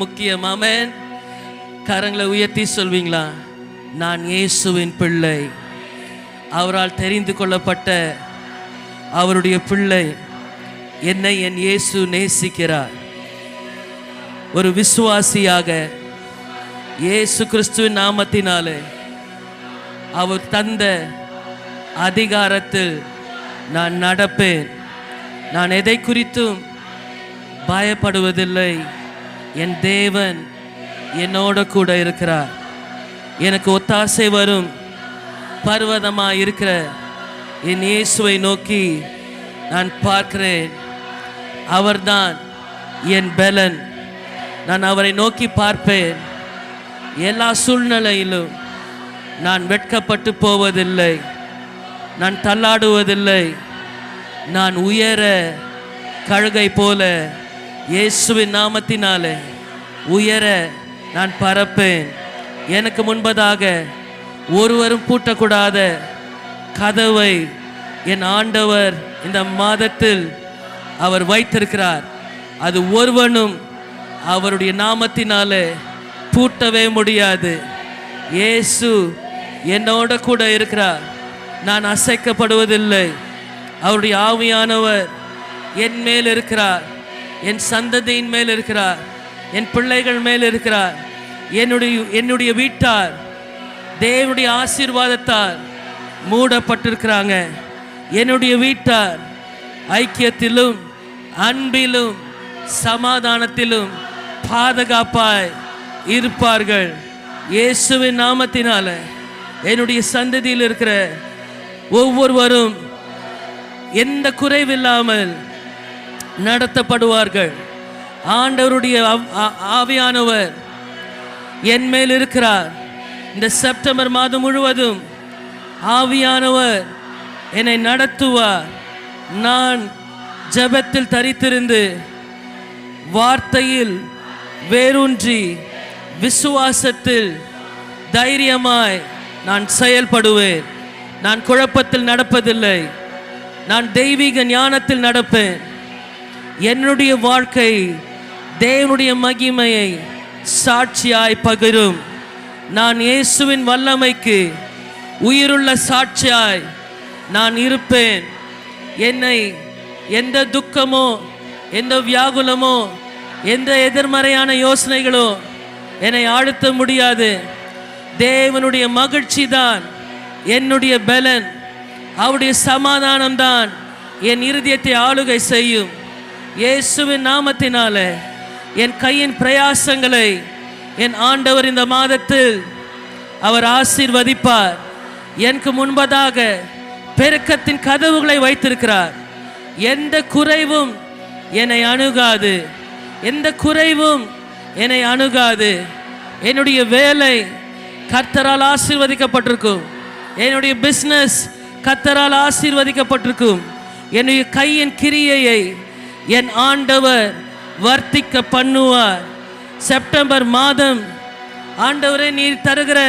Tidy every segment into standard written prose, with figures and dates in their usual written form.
முக்கியம். ஆமென். கரங்களை உயர்த்தி சொல்வீங்களா? நான் இயேசுவின் பிள்ளை, அவரால் தெரிந்து கொள்ளப்பட்ட அவருடைய பிள்ளை. என்னை என் இயேசு நேசிக்கிறார். ஒரு விசுவாசியாக இயேசு கிறிஸ்துவின் நாமத்தினாலே அவர் தந்த அதிகாரத்தில் நான் நடப்பேன். நான் எதை குறித்தும் பயப்படுவதில்லை. என் தேவன் என்னோட கூட இருக்கிறார். எனக்கு ஒத்தாசை வரும் பர்வதமாக இருக்கிற என் இயேசுவை நோக்கி நான் பார்க்கிறேன். அவர்தான் என் பலன். நான் அவரை நோக்கி பார்ப்பேன். எல்லா சூழ்நிலையிலும் நான் வெட்கப்பட்டு போவதில்லை. நான் தள்ளாடுவதில்லை. நான் உயர கழுகை போல இயேசுவின் நாமத்தினாலே உயர நான் பறப்பேன். எனக்கு முன்பதாக ஒருவரும் பூட்டக்கூடாத கதவை என் ஆண்டவர் இந்த மாதத்தில் அவர் வைத்திருக்கிறார். அது ஒருவனும் அவருடைய நாமத்தினாலே பூட்டவே முடியாது. இயேசு என்னோட கூட இருக்கிறார். நான் அசைக்கப்படுவதில்லை. அவருடைய ஆவியானவர் என் மேல் இருக்கிறார். என் சந்ததியின் மேல் இருக்கிறார். என் பிள்ளைகள் மேல் இருக்கிறார். என்னுடைய வீட்டார் தேவனுடைய ஆசீர்வாதத்தால் மூடப்பட்டிருக்கிறாங்க. என்னுடைய வீட்டார் ஐக்கியத்திலும் அன்பிலும் சமாதானத்திலும் பாதுகாப்பாய் இருப்பார்கள். இயேசுவின் நாமத்தினால என்னுடைய சந்ததியில் இருக்கிற ஒவ்வொருவரும் எந்த குறைவில்லாமல் நடத்தப்படுவார்கள். ஆண்டவருடைய ஆவியானவர் என் மேல் இருக்கிறார். இந்த செப்டம்பர் மாதம் முழுவதும் ஆவியானவர் என்னை நடத்துவார். நான் ஜெபத்தில் தரித்திருந்து வார்த்தையில் வேரூன்றி விசுவாசத்தில் தைரியமாய் நான் செயல்படுவேன். நான் குழப்பத்தில் நடப்பதில்லை. நான் தெய்வீக ஞானத்தில் நடப்பேன். என்னுடைய வாழ்க்கை தேவனுடைய மகிமையை சாட்சியாய் பகிரும். நான் இயேசுவின் வல்லமைக்கு உயிருள்ள சாட்சியாய் நான் இருப்பேன். என்னை எந்த துக்கமோ எந்த வியாகுலமோ எந்த எதிர்மறையான யோசனைகளோ என்னை ஆழ்த்த முடியாது. தேவனுடைய மகிழ்ச்சி தான் என்னுடைய பலன். அவருடைய சமாதானம் தான் என் இருதயத்தை ஆளுகை செய்யும். இயேசுவின் நாமத்தினால என் கையின் பிரயாசங்களை என் ஆண்டவர் இந்த மாதத்தில் அவர் ஆசீர்வதிப்பார். எனக்கு முன்பதாக பெருக்கத்தின் கதவுகளை வைத்திருக்கிறார். எந்த குறைவும் என்னை அணுகாது. எந்த குறைவும் என்னை அணுகாது. என்னுடைய வேலை கர்த்தரால் ஆசீர்வதிக்கப்பட்டிருக்கும். என்னுடைய பிஸ்னஸ் கர்த்தரால் ஆசீர்வதிக்கப்பட்டிருக்கும். என்னுடைய கையின் கிரியையை என் ஆண்டவர் வர்த்திக்க பண்ணுவார். செப்டம்பர் மாதம் ஆண்டவரே நீர் தருகிற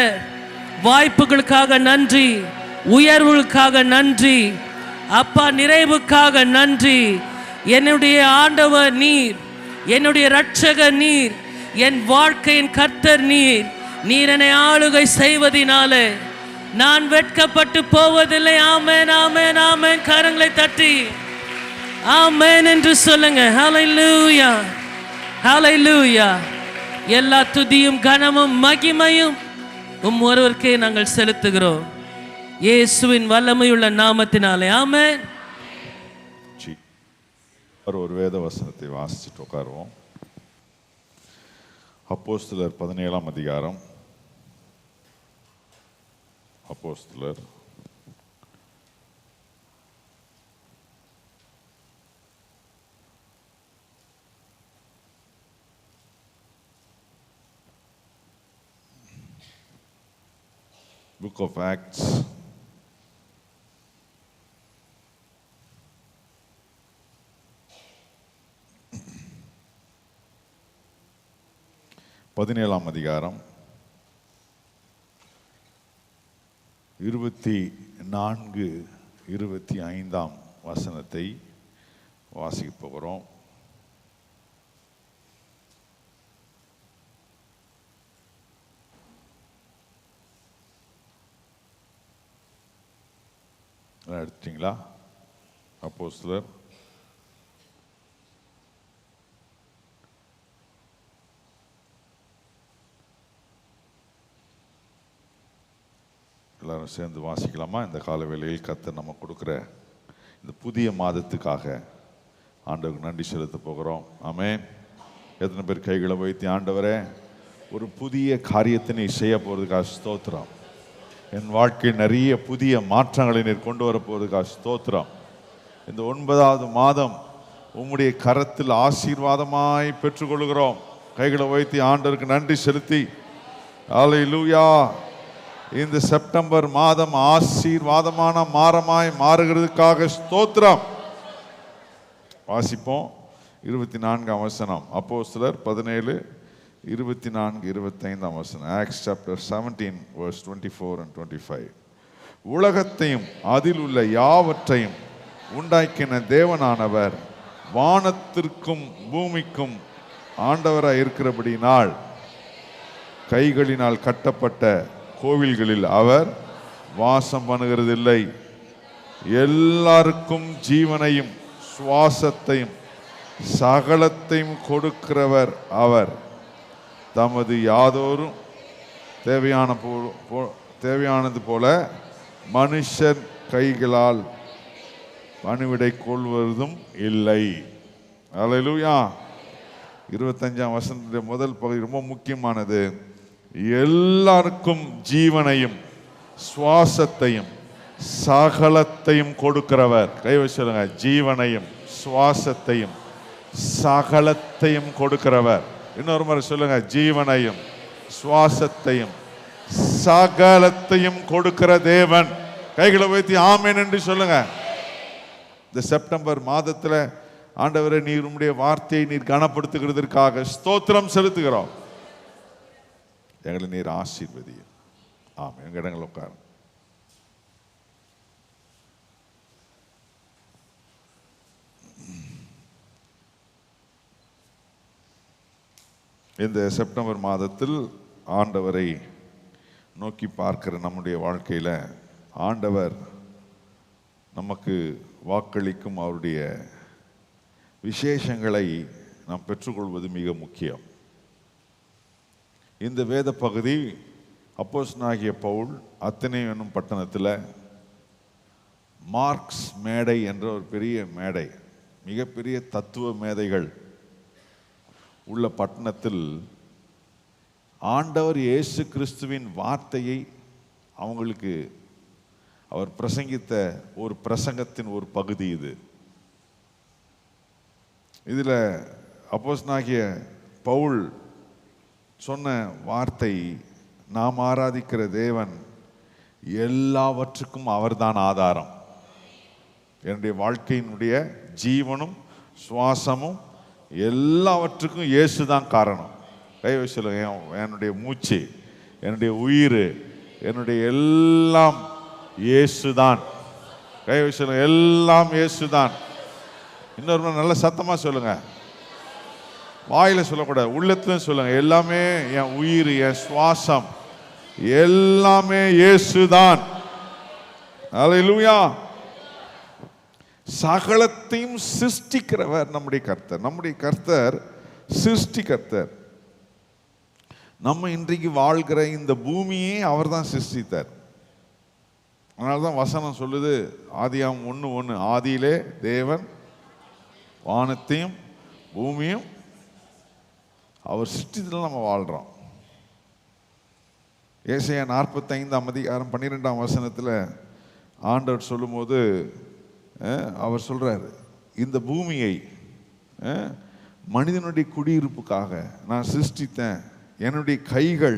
வாய்ப்புகளுக்காக நன்றி, உயர்வுகளுக்காக நன்றி அப்பா, நிறைவுக்காக நன்றி. என்னுடைய ஆண்டவர் நீர், என்னுடைய இரட்சகர் நீர், என் வாழ்க்கையின் கர்த்தர் நீர். நீர் என்னை ஆளுகை செய்வதினாலே நான் வெட்கப்பட்டு போவதில்லை. ஆமென், ஆமென், ஆமென். கரங்களை தட்டி ஆமென் என்று சொல்லுங்க. ஹல்லேலூயா, ஹல்லேலூயா. எல்லா துதியும் கனமும் மகிமையும் ஒருவருக்கே நாங்கள் செலுத்துகிறோம், இயேசுவின் வல்லமையுள்ள நாமத்தினாலே. ஆமென். ஒரு வேத வசனத்தை வாசிச்சுட்டு உட்காருவோம். அப்போஸ்தலர் 17ஆம் அதிகாரம். அப்போஸ்தலர் Book of Acts, பதினேழாம் அதிகாரம் 24, 25ஆம் வசனத்தை வாசிக்க போகிறோம். எடுத்துட்டீங்களா? அப்போஸ்தலர் எல்லாரும் சேர்ந்து வாசிக்கலாமா? இந்த காலவேளையில் கர்த்தர் நம்ம கொடுக்குற இந்த புதிய மாதத்துக்காக ஆண்டவருக்கு நன்றி செலுத்த போகிறோம். ஆமென். எத்தனை பேர் கைகளை வைத்து, ஆண்டவரே ஒரு புதிய காரியத்தை நீ செய்ய போகிறதுக்காக ஸ்தோத்திரம், என் வாழ்க்கையில் நிறைய புதிய மாற்றங்களை நீர் கொண்டு வர போகிறதுக்காக ஸ்தோத்திரம். இந்த 9வது மாதம் உம்முடைய கரத்தில் ஆசீர்வாதமாய் பெற்றுக்கொள்கிறோம். கைகளை வைத்து ஆண்டவருக்கு நன்றி செலுத்தி அல்லேலூயா. இந்த செப்டம்பர் மாதம் ஆசீர்வாதமான மாதமாய் மாறுகிறதுக்காக ஸ்தோத்திரம். வாசிப்போம் 24ஆம் வசனம். அப்போஸ்தலர் 17 24 25ஆம் வசனம். Acts chapter 17 verse 24 and 25. உலகத்தையும் அதில் உள்ள யாவற்றையும் உண்டாக்கின தேவனானவர் வானத்திற்கும் பூமிக்கும் ஆண்டவராய் இருக்கிறபடினால் கைகளினால் கட்டப்பட்ட கோவில்களில் அவர் வாசம் பண்ணுகிறதில்லை. எல்லாருக்கும் ஜீவனையும் சுவாசத்தையும் சகலத்தையும் கொடுக்கிறவர் அவர். தமது யாதோரும் தேவையானது போல மனுஷர் கைகளால் பணிவிடை கொள்வதும் இல்லை. அல்லேலூயா. 25ஆம் வசனத்துடைய முதல் பகுதி ரொம்ப முக்கியமானது. எல்லாருக்கும் ஜீவனையும் சுவாசத்தையும் சகலத்தையும் கொடுக்கிறவர். கை வச்சு சொல்லுங்க, ஜீவனையும் சுவாசத்தையும் சகலத்தையும் கொடுக்கிறவர். இன்னொரு முறை சொல்லுங்க, ஜீவனையும் சுவாசத்தையும் சகலத்தையும் கொடுக்கிற தேவன். கைகளை வைத்து ஆமென் என்று சொல்லுங்க. இந்த செப்டம்பர் மாதத்துல ஆண்டவரே நீர் உம்முடைய வார்த்தையை நீர் கனப்படுத்துகிறதற்காக ஸ்தோத்திரம் செலுத்துகிறோம். எங்களை நீர் ஆசீர்வதியும். ஆமென். எங்க இடங்கள் உட்காரு. இந்த செப்டம்பர் மாதத்தில் ஆண்டவரை நோக்கி பார்க்கிற நம்முடைய வாழ்க்கையில் ஆண்டவர் நமக்கு வாக்களிக்கும் அவருடைய விசேஷங்களை நாம் பெற்றுக்கொள்வது மிக முக்கியம். இந்த வேத பகுதி அப்போஸ்தலனாகிய பவுல் அத்தனை என்னும் பட்டணத்தில் மார்க்ஸ் மேடை என்ற ஒரு பெரிய மேடை, மிகப்பெரிய தத்துவ மேதைகள் உள்ள பட்டணத்தில் ஆண்டவர் இயேசு கிறிஸ்துவின் வார்த்தையை அவங்களுக்கு அவர் பிரசங்கித்த ஒரு பிரசங்கத்தின் ஒரு பகுதி இது. இதில் அப்போஸ்தலனாகிய பவுல் சொன்ன வார்த்தை, நாம் ஆராதிக்கிற தேவன் எல்லாவற்றுக்கும் அவர்தான் ஆதாரம். என்னுடைய வாழ்க்கையினுடைய ஜீவனும் சுவாசமும் எல்லாவற்றுக்கும் இயேசு தான் காரணம். கை வச்சு சொல்லுங்க, என்னுடைய மூச்சு, என்னுடைய உயிர், என்னுடைய எல்லாம் இயேசுதான். கை வச்சு சொல்லுங்க, எல்லாம் இயேசுதான். இன்னொரு நல்ல சத்தமா சொல்லுங்க, வாயில சொல்லக்கூடாது, உள்ளத்திலும் சொல்லுங்க. எல்லாமே என் உயிர், என் சுவாசம் எல்லாமே இயேசுதான். அல்லேலூயா. சகலத்தையும் சிருஷ்டிக்கிறவர் நம்முடைய கர்த்தர். நம்முடைய கர்த்தர் சிருஷ்டிகர்த்தர். நம்ம இன்றைக்கு வாழ்கிற இந்த பூமியை அவர் தான் சிருஷ்டித்தார். அதனால்தான் வசனம் சொல்லுது, ஆதியாகமம் 1:1, ஆதியிலே தேவன் வானத்தையும் பூமியும் அவர் சிருஷ்டித்தில் நம்ம வாழ்கிறோம். ஏசாயா 45ஆம் அதிகாரம் 12ஆம் வசனத்தில் ஆண்டவர் சொல்லும்போது அவர் சொல்றாரு, இந்த பூமியை மனிதனுடைய குடியிருப்புக்காக நான் சிருஷ்டித்தேன், என்னுடைய கைகள்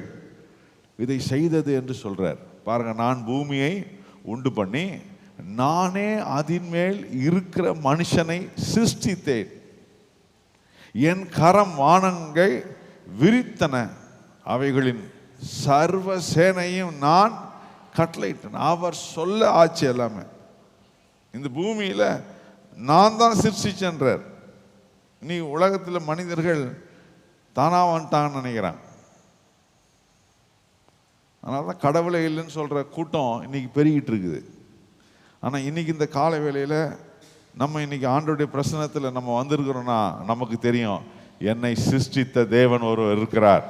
இதை செய்தது என்று சொல்றார். பாருங்க, நான் பூமியை உண்டு பண்ணி நானே அதன் மேல் இருக்கிற மனுஷனை சிருஷ்டித்தேன், என் கரம் வானங்கை விரித்தன, அவைகளின் சர்வ சேனையும் நான் கட்டளையிட்டேன். அவர் சொல்ல ஆச்சு எல்லாமே. இந்த பூமியில நான் தான் சிருஷ்டிச்சென்றார். நீ உலகத்தில் மனிதர்கள் தானா வந்துட்டாங்கன்னு நினைக்கிறான். அதனால தான் கடவுளே இல்லைன்னு சொல்ற கூட்டம் இன்னைக்கு பெருகிட்டு இருக்குது. ஆனால் இன்னைக்கு இந்த கால வேளையில் நம்ம இன்னைக்கு ஆண்டவருடைய பிரசன்னத்தில் நம்ம வந்திருக்கிறோம்னா நமக்கு தெரியும், என்னை சிருஷ்டித்த தேவன் ஒருவர் இருக்கிறார்.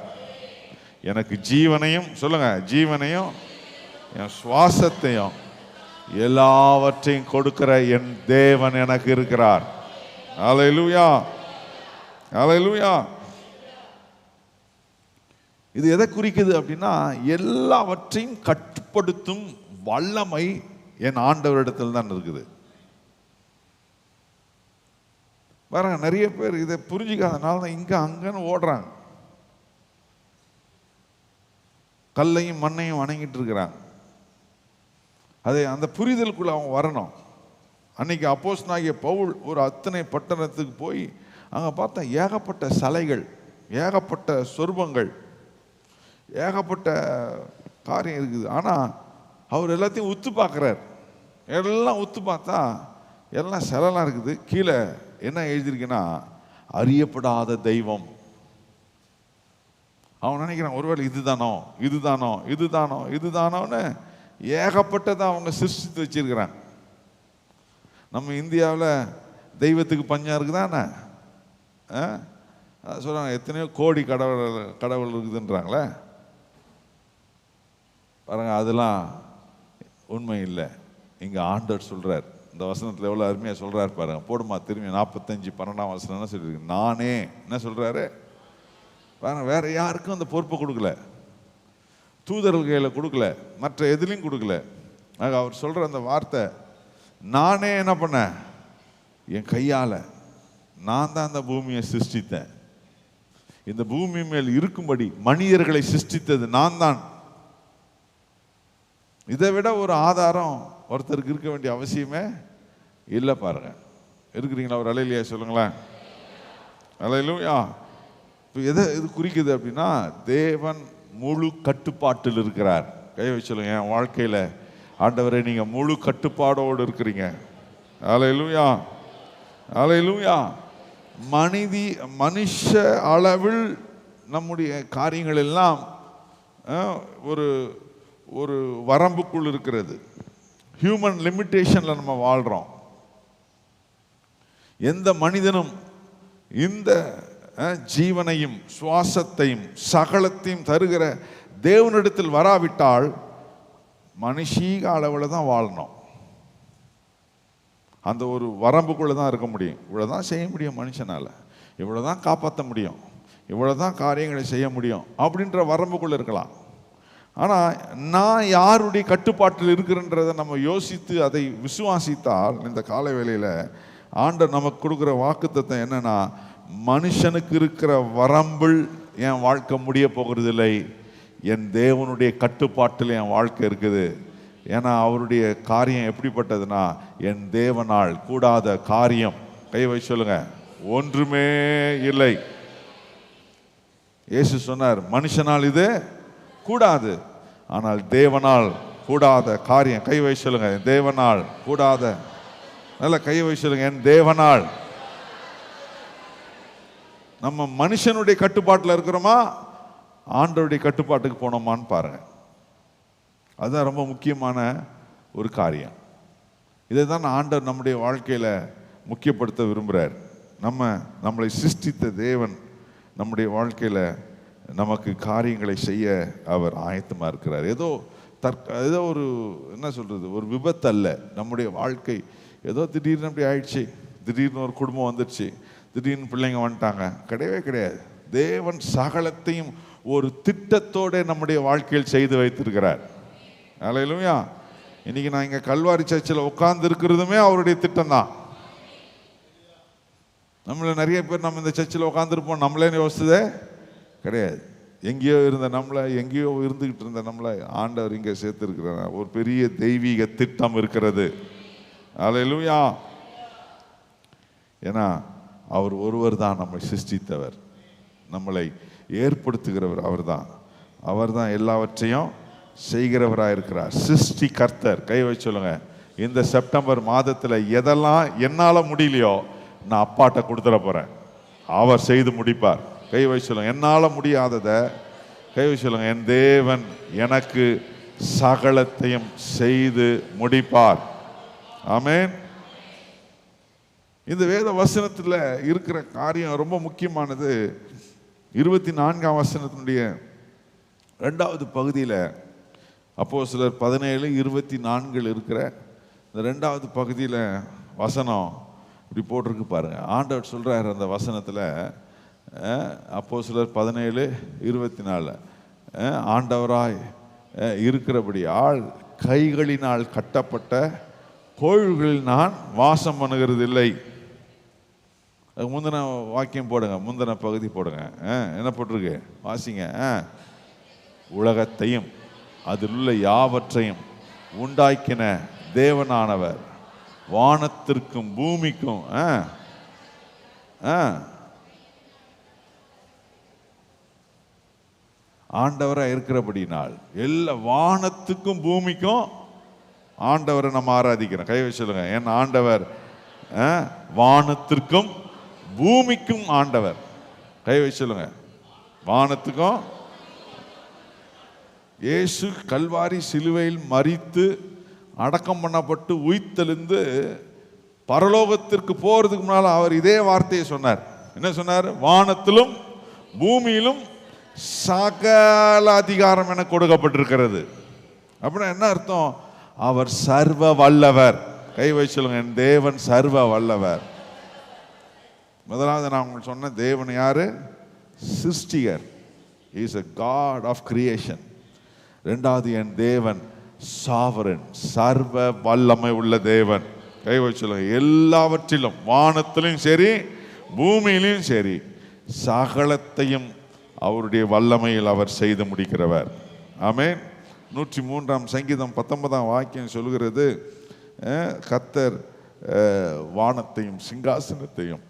எனக்கு ஜீவனையும், சொல்லுங்க, ஜீவனையும் என் சுவாசத்தையும் எல்லாவற்றையும் கொடுக்கிற என் தேவன் எனக்கு இருக்கிறார். அல்லேலூயா, அல்லேலூயா. இது எதை குறிக்குது அப்படின்னா, எல்லாவற்றையும் கட்டுப்படுத்தும் வல்லமை என் ஆண்டவரிடத்தில் தான் இருக்குது. பாருங்க, நிறைய பேர் இதை புரிஞ்சுக்காதனால தான் இங்க அங்கன்னு ஓடுறாங்க, கல்லையும் மண்ணையும் வணங்கிட்டு இருக்கிறாங்க. அதை அந்த புரிதலுக்குள்ள அவங்க வரணும். அன்னைக்கு அப்போஸ்தலனாகிய பவுல் ஒரு அத்தனை பட்டணத்துக்கு போய் அங்கே பார்த்தா ஏகப்பட்ட சலைகள், ஏகப்பட்ட சொர்பங்கள், ஏகப்பட்ட காரியம் இருக்குது. ஆனால் அவர் எல்லாத்தையும் உத்து பார்க்குறார். எல்லாம் உத்து பார்த்தா எல்லாம் சிலைலாம் இருக்குது. கீழே என்ன எழுதியிருக்குன்னா, அறியப்படாத தெய்வம். அவன் நினைக்கிறான், ஒருவேளை இதுதானோ இதுதானோ இதுதானோ இதுதானோன்னு ஏகப்பட்டதை அவங்க சிருஷ்டித்து வச்சிருக்கிறாங்க. நம்ம இந்தியாவில் தெய்வத்துக்கு பஞ்சம் இருக்குதானே சொல்கிறாங்க, எத்தனையோ கோடி கடவுள் இருக்குதுன்றாங்களே. பாருங்க, அதெல்லாம் உண்மை இல்லை. இங்கே ஆண்டவர் சொல்கிறார், இந்த வசனத்தில் எவ்வளோ அருமையாக சொல்கிறார் பாருங்க. போடுமா திரும்பி 45:12 வசனம் என்ன சொல்லியிருக்கு? நானே என்ன சொல்கிறாரு பாருங்க, வேற யாருக்கும் அந்த பொறுப்பை கொடுக்கல, தூதர்கள் கையில் கொடுக்கல, மற்ற எதுலையும் கொடுக்கல. ஆக அவர் சொல்கிற அந்த வார்த்தை, நானே என்ன பண்ணேன், என் கையால் நான் தான் அந்த பூமியை சிருஷ்டித்தேன். இந்த பூமி மேல் இருக்கும்படி மனிதர்களை சிருஷ்டித்தது நான் தான். இதை விட ஒரு ஆதாரம் ஒருத்தருக்கு இருக்க வேண்டிய அவசியமே இல்லை. பாருங்க, இருக்கிறீங்களா? ஒரு அலையிலையா சொல்லுங்களேன். அலையிலுயா. இப்போ எதை இது குறிக்குது அப்படின்னா, தேவன் முழு கட்டுப்பாட்டில் இருக்கிறார். கை வச்சு சொல்லுங்க, என் வாழ்க்கையில் ஆண்டவரே நீங்கள் முழு கட்டுப்பாடோடு இருக்கிறீங்க. அல்லேலூயா, அல்லேலூயா. மனுஷ அளவில் நம்முடைய காரியங்கள் எல்லாம் ஒரு ஒரு வரம்புக்குள் இருக்கிறது. ஹியூமன் லிமிட்டேஷன்ல நம்ம வாழ்றோம். எந்த மனிதனும் இந்த ஜீவனையும் சுவாசத்தையும் சகலத்தையும் தருகிற தேவனிடத்தில் வராவிட்டால் மனுஷீக அளவில் தான் வாழணும். அந்த ஒரு வரம்புக்குள்ளே தான் இருக்க முடியும். இவ்வளோதான் செய்ய முடியும் மனுஷனால், இவ்வளோதான் காப்பாற்ற முடியும், இவ்வளோதான் காரியங்களை செய்ய முடியும் அப்படின்ற வரம்புக்குள்ளே இருக்கலாம். ஆனால் நான் யாருடைய கட்டுப்பாட்டில் இருக்கிறன்றதை நம்ம யோசித்து அதை விசுவாசித்தால், இந்த கால வேளையில் ஆண்டவர் நமக்கு கொடுக்குற வாக்குத்தத்தம் என்னன்னா, மனுஷனுக்கு இருக்கிற வரம்பில் என் வாழ்க்கை முடிய போகிறதில்லை, என் தேவனுடைய கட்டுப்பாட்டில் என் வாழ்க்கை இருக்குது. ஏன்னா அவருடைய காரியம் எப்படிப்பட்டதுன்னா, என் தேவனால் கூடாத காரியம், கை வச்சு சொல்லுங்க, ஒன்றுமே இல்லை. இயேசு சொன்னார், மனுஷனால் இது கூடாது, ஆனால் தேவனால் கூடாத காரியம், கை வச்சு சொல்லுங்க, தேவனால் கூடாத, நல்ல கை வச்சு சொல்லுங்க, என் தேவனால். நம்ம மனுஷனுடைய கட்டுப்பாட்டில் இருக்கிறோமா, ஆண்டவருடைய கட்டுப்பாட்டுக்கு போனோமான்னு பாருங்க. அதுதான் ரொம்ப முக்கியமான ஒரு காரியம். இதை தான் ஆண்டவர் நம்முடைய வாழ்க்கையில் முக்கியப்படுத்த விரும்புகிறார். நம்மளை சிருஷ்டித்த தேவன் நம்முடைய வாழ்க்கையில் நமக்கு காரியங்களை செய்ய அவர் ஆயத்தமாக இருக்கிறார். ஏதோ ஒரு என்ன சொல்கிறது, ஒரு விபத்து அல்ல நம்முடைய வாழ்க்கை. ஏதோ திடீர்னு அப்படி ஆயிடுச்சு, திடீர்னு ஒரு குடும்பம் வந்துடுச்சு, திடீர்னு பிள்ளைங்க வந்துட்டாங்க, கிடையவே கிடையாது. தேவன் சகலத்தையும் ஒரு திட்டத்தோடு நம்முடைய வாழ்க்கையில் செய்து வைத்திருக்கிறார். அல்லேலூயா. இன்னைக்கு நான் இங்கே கல்வாரி சர்ச்சில் உட்கார்ந்து இருக்கிறதுமே அவருடைய திட்டம் தான். நம்மள நிறைய பேர் நம்ம இந்த சர்ச்சில் உட்காந்துருப்போம், நம்மளே யோசிச்சதே கிடையாது. எங்கேயோ இருந்துகிட்டு இருந்த நம்மளை ஆண்டவர் இங்கே சேர்த்துருக்கிறார். ஒரு பெரிய தெய்வீக திட்டம் இருக்கிறது. அல்லேலூயா. ஏன்னா அவர் ஒருவர் தான் நம்மை சிருஷ்டித்தவர், நம்மளை ஏற்படுத்துகிறவர் அவர் தான் எல்லாவற்றையும் செய்கிறவராக இருக்கிறார். சிருஷ்டி கர்த்தர். கை வச்சு சொல்லுங்க, இந்த செப்டம்பர் மாதத்தில் எதெல்லாம் என்னால் முடியலையோ நான் அப்பாட்ட கொடுத்துட போகிறேன், அவர் செய்து முடிப்பார். கை வச்சு சொல்லுங்க, என்னால் முடியாததை கை வச்சு சொல்லுங்க, என் தேவன் எனக்கு சகலத்தையும் செய்து முடிப்பார். ஆமென். இந்த வேத வசனத்தில் இருக்கிற காரியம் ரொம்ப முக்கியமானது. 24ஆம் வசனத்தினுடைய 2வது பகுதியில், அப்போஸ்தலர் 17:24 இருக்கிற இந்த 2வது பகுதியில் வசனம் இப்படி போட்டிருக்கு பாருங்க. ஆண்டவர் சொல்றாரு அந்த வசனத்தில், அப்போஸ்தலர் 17:24, ஆண்டவராய் இருக்கிறபடியால் கைகளினால் கட்டப்பட்ட கோயில்களில் நான் வாசம் பண்ணுகிறது இல்லை. முந்தின வாக்கியம் போடுங்க, முந்தின பகுதி போடுங்க. என்ன போட்டிருக்கு வாசிங்க. உலகத்தையும் அதில் உள்ள யாவற்றையும் உண்டாக்கின தேவனானவர் வானத்திற்கும் பூமிக்கும் ஆண்டவராக இருக்கிறபடினால் எல்லா வானத்துக்கும் பூமிக்கும் ஆண்டவரை நம்ம ஆராதிக்கிறோம். கை வச்சு சொல்லுங்க. என் ஆண்டவர் வானத்திற்கும் பூமிக்கும் ஆண்டவர். கை வச்சு சொல்லுங்க. வானத்துக்கும். இயேசு கல்வாரி சிலுவையில் மரித்து அடக்கம் பண்ணப்பட்டு உயிர்த்தெழுந்து பரலோகத்திற்கு போறதுக்கு முன்னால் அவர் இதே வார்த்தையை சொன்னார். என்ன சொன்னார்? வானத்திலும் பூமியிலும் சகல அதிகாரம் என கொடுக்கப்பட்டிருக்கிறது. அப்படின்னா என்ன அர்த்தம்? அவர் சர்வ வல்லவர். கை வச்சு சொல்லுங்க. என் தேவன் சர்வ வல்லவர். முதலாவது நான் உங்களுக்கு சொன்ன தேவன் யாரு? சிருஷ்டிகர். Is a God of creation. 2வது என் தேவன் சாவரன், சர்வ வல்லமை உள்ள தேவன். கை வச்சு சொல்லுங்க. எல்லாவற்றிலும், வானத்திலும் சரி பூமியிலும் சரி, சகலத்தையும் அவருடைய வல்லமையில் அவர் செய்து முடிக்கிறவர். ஆமென். 103ஆம் சங்கீதம் 19ஆம் வாக்கியம் சொல்கிறது, கர்த்தர் வானத்தையும் சிங்காசனத்தையும்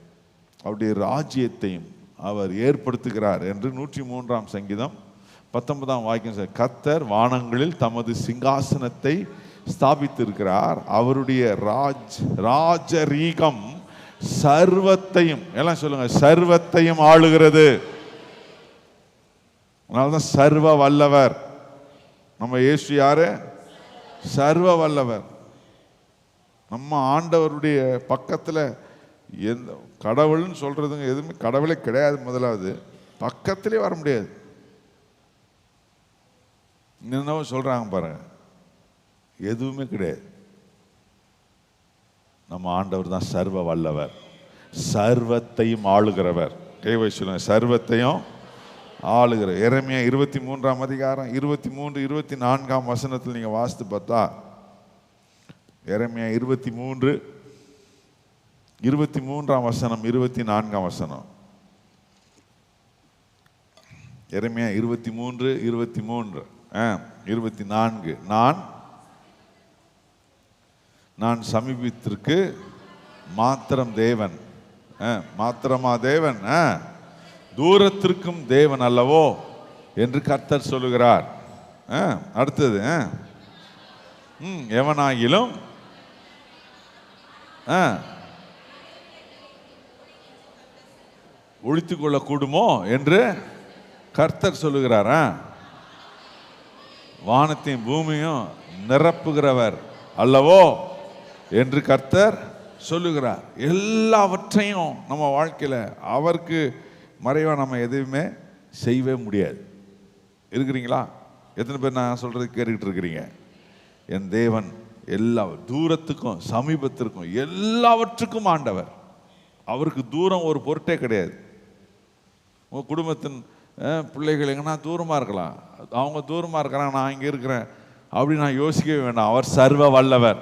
அவருடைய ராஜ்யத்தையும் அவர் ஏற்படுத்துகிறார் என்று 103ஆம் சங்கீதம் 19ஆம் வாக்கியம். கர்த்தர் வானங்களில் தமது சிங்காசனத்தை ஸ்தாபித்திருக்கிறார். அவருடைய ராஜரீகம் சர்வத்தையும், எல்லாம் சொல்லுங்க, சர்வத்தையும் ஆளுகிறது. அதனால்தான் சர்வ வல்லவர். நம்ம இயேசு யாரு? சர்வ வல்லவர். நம்ம ஆண்டவருடைய பக்கத்துல எந்த கடவுள்னு சொல்றதுங்க எதுவுமே கடவுளே கிடையாது. முதலாவது பக்கத்திலே வர முடியாது. என்னவோ சொல்றாங்க பாருங்க, எதுவுமே கிடையாது. நம்ம ஆண்டவர் தான் சர்வ வல்லவர், சர்வத்தையும் ஆளுகிறவர். கை வச்சு சொல்லுங்க. சர்வத்தையும் ஆளுகிற. எரேமியா 23ஆம் அதிகாரம் 23, 24ஆம் வசனத்தில் நீங்க வாசித்து பார்த்தா, எரேமியா 23, 23ஆம் வசனம், 24ஆம் வசனம். எரேமியா 23, 23, 24. நான் சமீபத்திற்கு மாத்திரம் தேவன், மாத்திரமா தேவன், தூரத்திற்கும் தேவன் அல்லவோ என்று கர்த்தர் சொல்லுகிறார். அடுத்தது, எவனாகிலும் ஒழித்துக் கொள்ள கூடுமோ என்று கர்த்தர் சொல்லுகிறார். வானத்தையும் பூமியும் நிரப்புகிறவர் அல்லவோ என்று கர்த்தர் சொல்லுகிறார். எல்லாவற்றையும் நம்ம வாழ்க்கையில் அவருக்கு மறைவா நம்ம எதுவுமே செய்யவே முடியாது. இருக்கிறீங்களா? எத்தனை பேர் நான் சொல்றது கேட்டுக்கிட்டு இருக்கிறீங்க? என் தேவன் எல்லா தூரத்துக்கும் சமீபத்திற்கும் எல்லாவற்றுக்கும் ஆண்டவர். அவருக்கு தூரம் ஒரு பொருட்டே கிடையாது. உங்கள் குடும்பத்தின் பிள்ளைகள் எங்கன்னா தூரமாக இருக்கலாம், அவங்க தூரமாக இருக்கிறாங்க, நான் இங்கே இருக்கிறேன் அப்படி நான் யோசிக்கவே வேண்டாம். அவர் சர்வ வல்லவர்.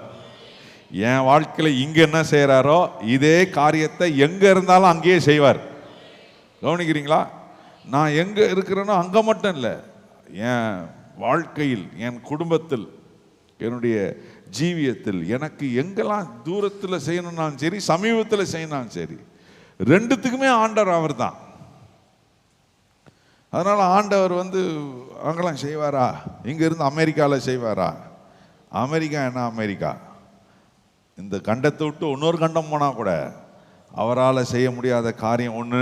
என் வாழ்க்கையில் இங்கே என்ன செய்கிறாரோ இதே காரியத்தை எங்கே இருந்தாலும் அங்கேயே செய்வார். கவனிக்கிறீங்களா? நான் எங்கே இருக்கிறேனோ அங்கே மட்டும் இல்லை, என் வாழ்க்கையில், என் குடும்பத்தில், என்னுடைய ஜீவியத்தில் எனக்கு எங்கெல்லாம் தூரத்தில் செய்யணும்னாலும் சரி, சமீபத்தில் செய்யணும்னாலும் சரி, ரெண்டுத்துக்குமே ஆண்டவர் அவர் தான். அதனால் ஆண்டவர் அங்கெல்லாம் செய்வாரா? இங்கேருந்து அமெரிக்காவில் செய்வாரா? அமெரிக்கா என்ன அமெரிக்கா? இந்த கண்டத்தை விட்டு இன்னொரு கண்டம் போனால் கூட அவரால் செய்ய முடியாத காரியம் ஒன்று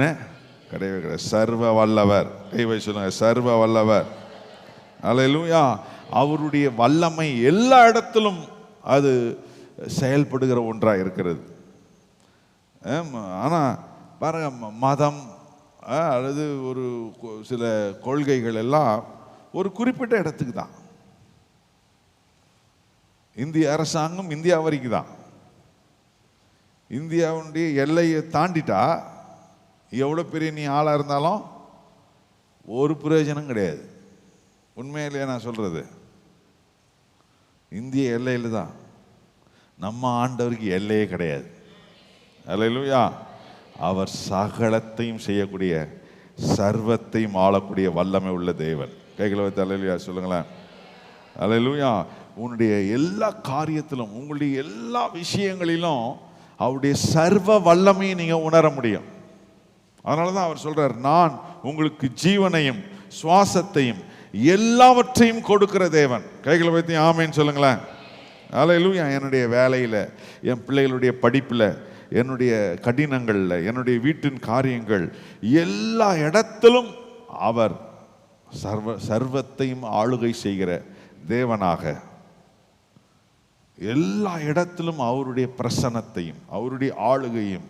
கிடையவே கிடையாது. சர்வ வல்லவர். கை வை சொல்லுங்க. சர்வ வல்லவர். அல்லேலூயா. அவருடைய வல்லமை எல்லா இடத்திலும் அது செயல்படுகிற ஒன்றாக இருக்கிறது. ஆனால் பாருங்க, மதம் அல்லது ஒரு சில கொள்கைகள் எல்லாம் ஒரு குறிப்பிட்ட இடத்துக்கு தான். இந்திய அரசாங்கம் இந்தியா வரைக்கும் தான். இந்தியாவுடைய எல்லையை தாண்டிட்டா எவ்வளோ பெரிய நீ ஆளாக இருந்தாலும் ஒரு பிரயோஜனம் கிடையாது. உண்மையிலே நான் சொல்கிறது, இந்திய எல்லையில் தான். நம்ம ஆண்டவருக்கு எல்லையே கிடையாது. அல்லேலூயா. அவர் சகலத்தையும் செய்யக்கூடிய, சர்வத்தையும் ஆளக்கூடிய வல்லமை உள்ள தேவன். கைகளை வைத்து அல்லேலூயா சொல்லுங்களேன். அல்லேலூயா. உன்னுடைய எல்லா காரியத்திலும், உங்களுடைய எல்லா விஷயங்களிலும் அவருடைய சர்வ வல்லமையை நீங்கள் உணர முடியும். அதனால தான் அவர் சொல்றார், நான் உங்களுக்கு ஜீவனையும் சுவாசத்தையும் எல்லாவற்றையும் கொடுக்கிற தேவன். கைகளை வைத்து ஆமேன்னு சொல்லுங்களேன். அல்லேலூயா. என்னுடைய வேலையில், என் பிள்ளைகளுடைய படிப்பில், என்னுடைய கடினங்களில், என்னுடைய வீட்டின் காரியங்கள், எல்லா இடத்திலும் அவர் சர்வத்தையும் ஆளுகை செய்கிற தேவனாக, எல்லா இடத்திலும் அவருடைய பிரசன்னத்தையும் அவருடைய ஆளுகையும்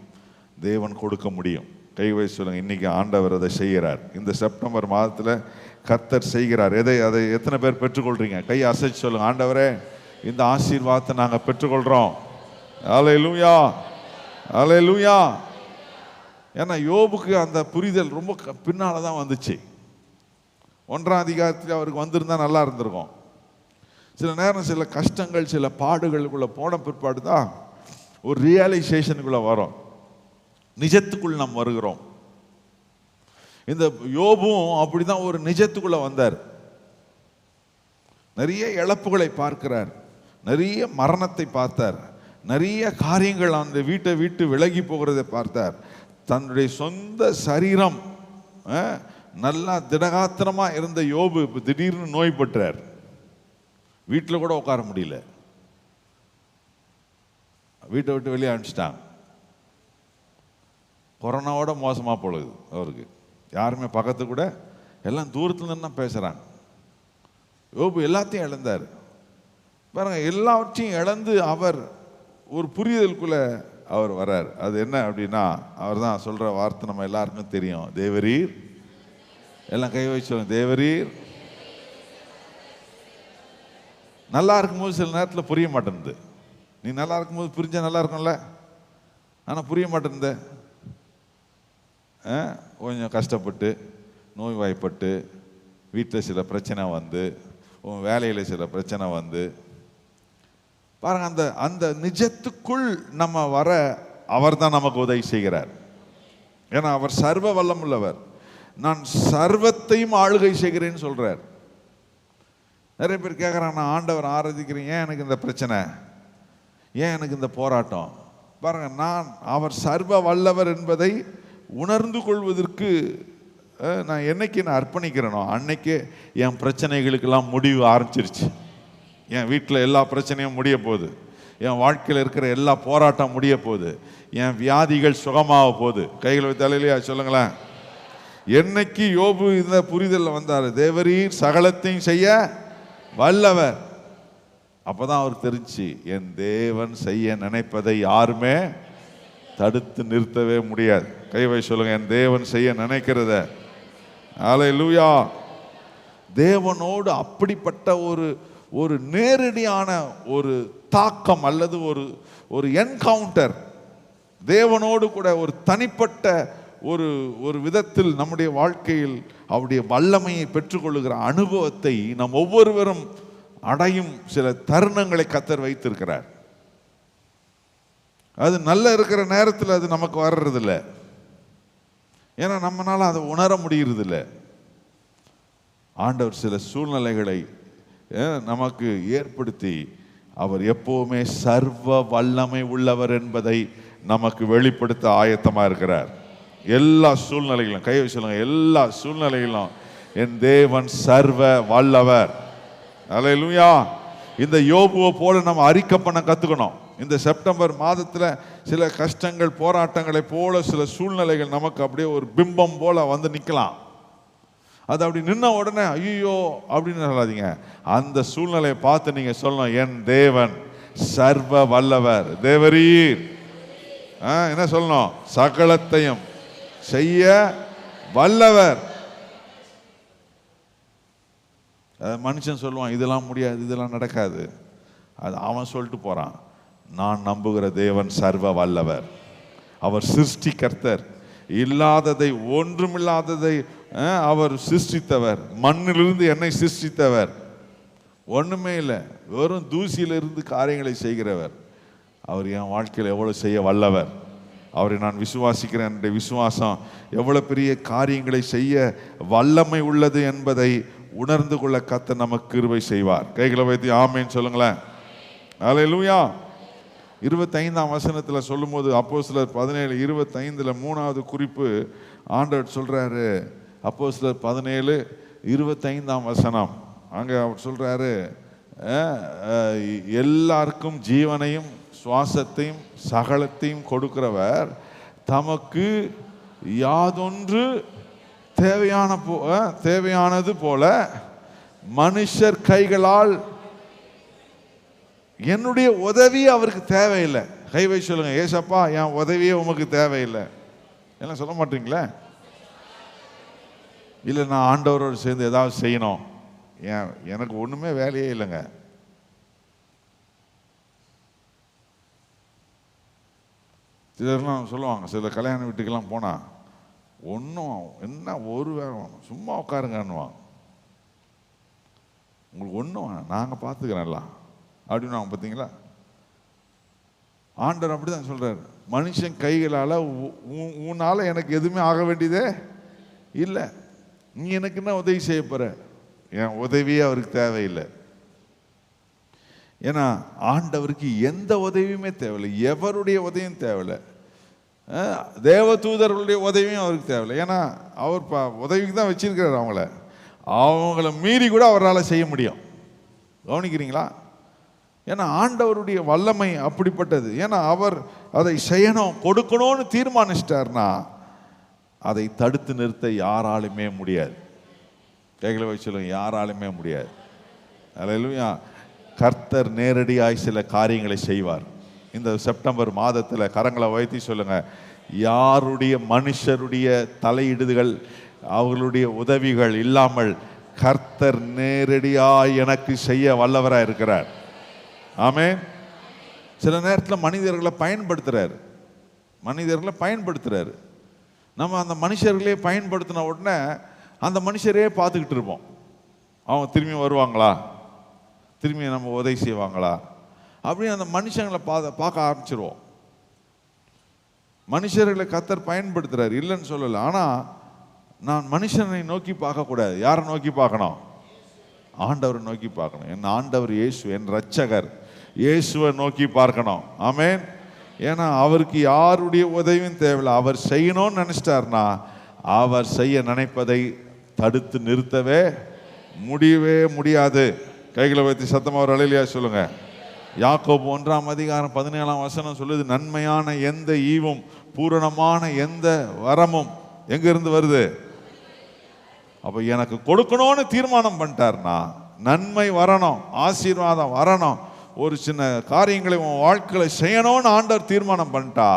தேவன் கொடுக்க முடியும். கை வைத்து சொல்லுங்க, இன்னைக்கு ஆண்டவர் அதை செய்கிறார். இந்த செப்டம்பர் மாதத்தில் கர்த்தர் செய்கிறார். அதை எத்தனை பேர் பெற்றுக்கொள்றீங்க? கை அசைச்சு சொல்லுங்க, ஆண்டவரே இந்த ஆசீர்வாதத்தை நாங்கள் பெற்றுக்கொள்கிறோம். அல்லேலூயா, அல்லேலூயா. ஏன்னா யோபுக்கு அந்த புரிதல் ரொம்ப பின்னால் தான் வந்துச்சு. 1ஆம் அதிகாரத்தில் அவருக்கு வந்திருந்தால் நல்லா இருந்திருக்கும். சில நேரம் சில கஷ்டங்கள், சில பாடுகளுக்குள்ளே போன பிற்பாடு தான் ஒரு ரியலைசேஷனுக்குள்ளே வரும், நிஜத்துக்குள் நாம் வருகிறோம். இந்த யோபும் அப்படிதான் ஒரு நிஜத்துக்குள்ளே வந்தார். நிறைய இழப்புகளை பார்க்கிறார், நிறைய மரணத்தை பார்த்தார், நிறைய காரியங்கள் அந்த வீட்டை விட்டு விலகி போகிறதை பார்த்தார். தன்னுடைய சொந்த சரீரம் நல்லா திடகாத்திரமாக இருந்த யோபு இப்போ திடீர்னு நோய்பட்டார். வீட்டில் கூட உட்கார முடியல, வீட்டை விட்டு வெளியே அனுப்பிச்சிட்டாங்க. கொரோனாவோட மோசமாக போகுது அவருக்கு. யாருமே பக்கத்து கூட, எல்லாம் தூரத்துல இருந்து தான் பேசுகிறாங்க. யோபு எல்லாத்தையும் இழந்தார் பாருங்க. எல்லாவற்றையும் இழந்து அவர் ஒரு புரிதலுக்குள்ளே அவர் வர்றார். அது என்ன அப்படின்னா, அவர் தான் சொல்கிற வார்த்தை நம்ம எல்லாருக்கும் தெரியும், தேவரீர். எல்லாம் கை வச்சு சொல்லுங்க, தேவரீர். நல்லா இருக்கும்போது சில நேரத்தில் புரிய மாட்டேங்குது. நீ நல்லா இருக்கும்போது புரிஞ்சா நல்லா இருக்கும்ல, ஆனால் புரிய மாட்டேங்குது. கொஞ்சம் கஷ்டப்பட்டு, நோய்வாய்ப்பட்டு, வீட்டில் சில பிரச்சனை வந்து, உன் வேலையில் சில பிரச்சனை வந்து பாருங்க, அந்த அந்த நிஜத்துக்குள் நம்ம வர அவர் தான் நமக்கு உதவி செய்கிறார். ஏன்னா அவர் சர்வ வல்லம் உள்ளவர். நான் சர்வத்தையும் ஆளுகை செய்கிறேன்னு சொல்றார். நிறைய பேர் கேட்குறாங்க, நான் ஆண்டவர் ஆராதிக்கிறேன், ஏன் எனக்கு இந்த பிரச்சனை, ஏன் எனக்கு இந்த போராட்டம்? பாருங்க, நான் அவர் சர்வ வல்லவர் என்பதை உணர்ந்து கொள்வதற்கு நான் என்னைக்கு நான் அர்ப்பணிக்கிறேனோ அன்னைக்கே என் பிரச்சனைகளுக்கெல்லாம் முடிவு ஆரம்பிச்சிருச்சு. என் வீட்டில் எல்லா பிரச்சனையும் முடிய போகுது, என் வாழ்க்கையில் இருக்கிற எல்லா போராட்டம் முடிய போகுது, என் வியாதிகள் சுகமாக போகுது. கைகளை தலையிலையா சொல்லுங்களேன். என்னைக்கு யோபு இந்த புரிதலில் வந்தார், தேவரீர் சகலத்தையும் செய்ய வல்லவர், அப்போதான் அவர் தெரிஞ்சு, என் தேவன் செய்ய நினைப்பதை யாருமே தடுத்து நிறுத்தவே முடியாது. கைவை சொல்லுங்க, என் தேவன் செய்ய நினைக்கிறத. அல்லேலூயா. தேவனோடு அப்படிப்பட்ட ஒரு நேரடியான ஒரு தாக்கம் அல்லது ஒரு என்கவுண்டர், தேவனோடு கூட ஒரு தனிப்பட்ட ஒரு விதத்தில் நம்முடைய வாழ்க்கையில் அவருடைய வல்லமையை பெற்றுக்கொள்ளுகிற அனுபவத்தை நம் ஒவ்வொருவரும் அடையும் சில தருணங்களை கர்த்தர் வைத்திருக்கிறார். அது நல்ல இருக்கிற நேரத்தில் அது நமக்கு வர்றதில்ல, ஏன்னா நம்மளால அதை உணர முடியறதில்ல. ஆண்டவர் சில சூழ்நிலைகளை நமக்கு ஏற்படுத்தி அவர் எப்பவுமே சர்வ வல்லமை உள்ளவர் என்பதை நமக்கு வெளிப்படுத்த ஆயத்தமா இருக்கிறார். எல்லா சூழ்நிலைகளும் கை சொல்லுங்க, எல்லா சூழ்நிலைகளும் என் தேவன் சர்வ வல்லவர். அல்லேலூயா. இந்த யோபுவை போல நம்ம அறிக்கை பண்ண கத்துக்கணும். இந்த செப்டம்பர் மாதத்தில் சில கஷ்டங்கள், போராட்டங்களை போல சில சூழ்நிலைகள் நமக்கு அப்படியே ஒரு பிம்பம் போல வந்து நிற்கலாம். அது அப்படி நின்ன உடனே ஐயோ அப்படின்னு சொல்லாதீங்க. அந்த சூழ்நிலையை பார்த்து நீங்க சொல்லணும், என் தேவன் சர்வ வல்லவர். தேவரீர் என்ன சொல்லணும்? சகலத்தையும் செய்ய வல்லவர். மனுஷன் சொல்லுவான் இதெல்லாம் முடியாது, இதெல்லாம் நடக்காது. அது அவன் சொல்லிட்டு போறான். நான் நம்புகிற தேவன் சர்வ வல்லவர். அவர் சிருஷ்டிகர்த்தர். இல்லாததை, ஒன்றுமில்லாததை அவர் சிருஷ்டித்தவர். மண்ணிலிருந்து என்னை சிருஷ்டித்தவர். ஒண்ணுமே இல்லை, வெறும் தூசியிலிருந்து காரியங்களை செய்கிறவர். அவர் என் வாழ்க்கையில் எவ்வளவு செய்ய வல்லவர். அவரை நான் விசுவாசிக்கிறேன். என்னுடைய விசுவாசம் எவ்வளவு பெரிய காரியங்களை செய்ய வல்லமை உள்ளது என்பதை உணர்ந்து கொள்ள கர்த்தர் நமக்கு கிருபை செய்வார். கைகளை வைத்து ஆமென் சொல்லுங்களேன். அல்லேலூயா. 25ஆம் வசனத்தில் சொல்லும்போது, அப்போஸ்தலர் 17:25 3வது குறிப்பு ஆண்டவர் சொல்றாரு. அப்போஸ்தலர் 17:25 வசனம். அங்க அவர் சொல்றாரு, எல்லாருக்கும் ஜீவனையும் சுவாசத்தையும் சகலத்தையும் கொடுக்கிறவர் தமக்கு யாதொன்று தேவையானது போல மனுஷர் கைகளால், என்னுடைய உதவி அவருக்கு தேவையில்லை. கை வை சொல்லுங்க, ஏசப்பா என் உதவியே உமக்கு தேவையில்லை. எல்லாம் சொல்ல மாட்டீங்களே? இல்லை நான் ஆண்டவரோடு சேர்ந்து ஏதாவது செய்யணும், எனக்கு ஒண்ணுமே வேலையே இல்லைங்க. சிலர்லாம் சொல்லுவாங்க, சில கல்யாண வீட்டுக்கெல்லாம் போனா ஒன்றும் என்ன ஒரு வேணும், சும்மா உட்காருங்கன்னுவாங்க. உங்களுக்கு ஒன்றும் நாங்கள் பார்த்துக்கிறோம் எல்லாம் அப்படின்னு வாங்க. பார்த்தீங்களா? ஆண்டவர் அப்படிதான் சொல்றாரு. மனுஷன் கைகளால் உன்னால எனக்கு எதுவுமே ஆக வேண்டியதே இல்லை. நீ எனக்கு என்ன உதவி செய்ய போற? என் உதவியே அவருக்கு தேவையில்லை. ஏன்னா ஆண்டவருக்கு எந்த உதவியுமே தேவையில்லை, எவருடைய உதவியும் தேவையில்லை, தேவ தூதர்களுடைய உதவியும் அவருக்கு தேவையில்லை. ஏன்னா அவர் உதவிக்கு தான் வச்சிருக்கிறார் அவங்கள மீறி கூட அவரால் செய்ய முடியும். கவனிக்கிறீங்களா? ஏன்னா ஆண்டவருடைய வல்லமை அப்படிப்பட்டது. ஏன்னா அவர் அதை செய்யணும், கொடுக்கணும்னு தீர்மானிச்சிட்டார்னா அதை தடுத்து நிறுத்த யாராலுமே முடியாது. கைகளை வச்சு சொல்லுங்க, யாராலுமே முடியாது. அல்லேலூயா. கர்த்தர் நேரடியாய் சில காரியங்களை செய்வார். இந்த செப்டம்பர் மாதத்தில் கரங்களை வைத்து சொல்லுங்க, யாருடைய மனுஷருடைய தலையிடுதல்கள், அவர்களுடைய உதவிகள் இல்லாமல் கர்த்தர் நேரடியாய் எனக்கு செய்ய வல்லவராக இருக்கிறார். ஆமென். சில நேரத்தில் மனிதர்களை பயன்படுத்துறாரு. நம்ம அந்த மனுஷர்களே பயன்படுத்தின உடனே அந்த மனுஷரே பார்த்துக்கிட்டு இருப்போம். அவங்க திரும்பி வருவாங்களா, திரும்பி நம்ம உதவி செய்வாங்களா அப்படின்னு அந்த மனுஷங்களை பார்க்க ஆரம்பிச்சிருவோம். மனுஷர்களை கர்த்தர் பயன்படுத்துறாரு, இல்லைன்னு சொல்லலை. ஆனால் நான் மனுஷனை நோக்கி பார்க்கக்கூடாது. யாரை நோக்கி பார்க்கணும்? ஆண்டவரை நோக்கி பார்க்கணும். என் ஆண்டவர் இயேசு, என் இரட்சகர் இயேசுவை நோக்கி பார்க்கணும். ஆமென். ஏன்னா அவருக்கு யாருடைய உதவியும் தேவையில்லை. அவர் செய்யணும்னு நினைச்சிட்டார்னா அவர் செய்ய நினைப்பதை தடுத்து நிறுத்தவே முடியவே முடியாது. கைகளை வைத்து சத்தமாக ஒரு அல்லேலூயா சொல்லுங்க. யாக்கோபு 1:17 சொல்லுது, நன்மையான எந்த ஈவும் பூரணமான எந்த வரமும் எங்க இருந்து வருது? அப்ப எனக்கு கொடுக்கணும்னு தீர்மானம் பண்ணிட்டார்னா நன்மை வரணும், ஆசீர்வாதம் வரணும், ஒரு சின்ன காரியங்களை உன் வாழ்க்கையில செய்யணும்னு ஆண்டவர் தீர்மானம் பண்ணிட்டா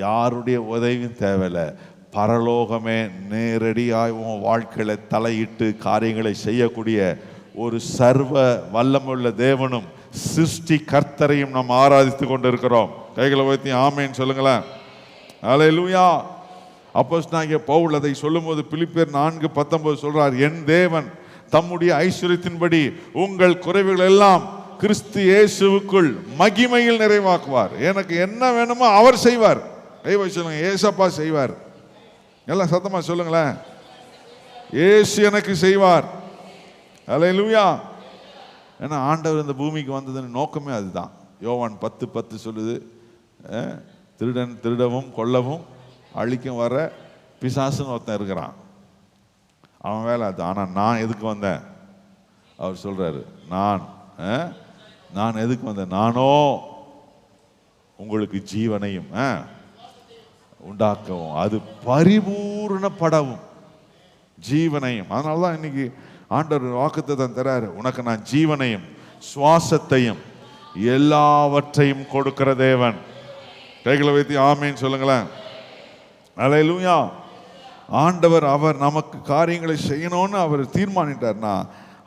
யாருடைய உதவியும் தேவையில்லை. பரலோகமே நேரடியாய் உன் வாழ்க்கையில தலையிட்டு காரியங்களை செய்யக்கூடிய ஒரு சர்வ வல்லமுள்ள தேவனும் சிருஷ்டி கர்த்தரையும் நாம் ஆராதித்து கொண்டு இருக்கிறோம். கைகளை வைத்து ஆமென் சொல்லுங்களேன். அல்லேலூயா. அப்போஸ்தலனாகிய பவுல் அதை சொல்லும்போது பிலிப்பியர் 4:19 சொல்றார், என் தேவன் தம்முடைய ஐஸ்வரியத்தின்படி உங்கள் குறைவுகள் எல்லாம் கிறிஸ்து இயேசுவுக்குள் மகிமையில் நிறைவாக்குவார். எனக்கு என்ன வேணுமோ அவர் செய்வார். சொல்லுங்க, ஏசப்பா செய்வார். எல்லாம் சத்தமா சொல்லுங்களேன், இயேசு எனக்கு செய்வார். அல்லேலூயா. ஏன்னா ஆண்டவர் இந்த பூமிக்கு வந்ததுன்னு நோக்கமே அதுதான். யோவான் 10:10 சொல்லுது, திருடன் திருடவும் கொல்லவும் அழிக்கும் வர பிசாசுன்னு ஒருத்தன் இருக்கிறான், அவன் வேலை அது. ஆனால் நான் எதுக்கு வந்தேன்? அவர் சொல்றாரு, நான் எதுக்கு வந்தேன்? நானோ உங்களுக்கு ஜீவனையும் உண்டாக்கவும் அது பரிபூர்ணப்படவும் ஜீவனையும். அதனாலதான் இன்னைக்கு ஆண்டவர் வாக்குத்தத்தம் தராரு, உனக்கு நான் ஜீவனையும் சுவாசத்தையும் எல்லாவற்றையும் கொடுக்கிற தேவன். கைகளை வைத்து ஆமேன்னு சொல்லுங்களேன். அல்லேலூயா. ஆண்டவர் அவர் நமக்கு காரியங்களை செய்யணும்னு அவர் தீர்மானிட்டார்னா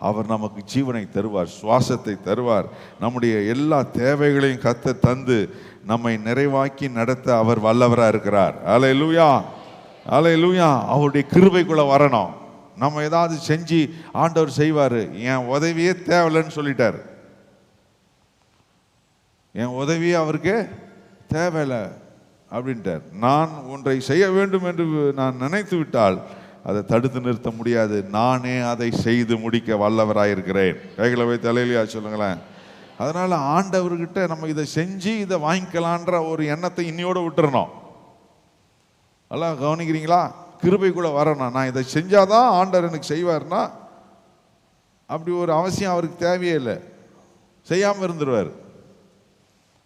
அவர் நமக்கு ஜீவனை தருவார், சுவாசத்தை தருவார். நம்முடைய எல்லா தேவைகளையும் கர்த்தர் தந்து நம்மை நிறைவாக்கி நடத்த அவர் வல்லவராக இருக்கிறார். அல்லேலூயா, அல்லேலூயா. அவருடைய கிருபைக்குள்ள வரணும். நம்ம ஏதாவது செஞ்சு ஆண்டவர் செய்வார். என் உதவியே தேவையில்லைன்னு சொல்லிட்டார். என் உதவியே அவருக்கு தேவையில்லை அப்படின்ட்டார். நான் ஒன்றை செய்ய வேண்டும் என்று நான் நினைத்து விட்டால் அதை தடுத்து நிறுத்த முடியாது. நானே அதை செய்து முடிக்க வல்லவராயிருக்கிறேன். கைகளை வைத்து அல்லேலூயா சொல்லுங்களேன். அதனால ஆண்டவர்கிட்ட நம்ம இதை செஞ்சு இதை வாங்கிக்கலான்ற ஒரு எண்ணத்தை இன்னையோட விட்டுறணும். எல்லாம் கவனிக்கிறீங்களா? கிருபைக்குள்ள வரணும். நான் இதை செஞ்சாதான் ஆண்டவர் எனக்கு செய்வார்னா அப்படி ஒரு அவசியம் அவருக்கு தேவையே இல்லை. செய்யாமல் இருந்துருவார்.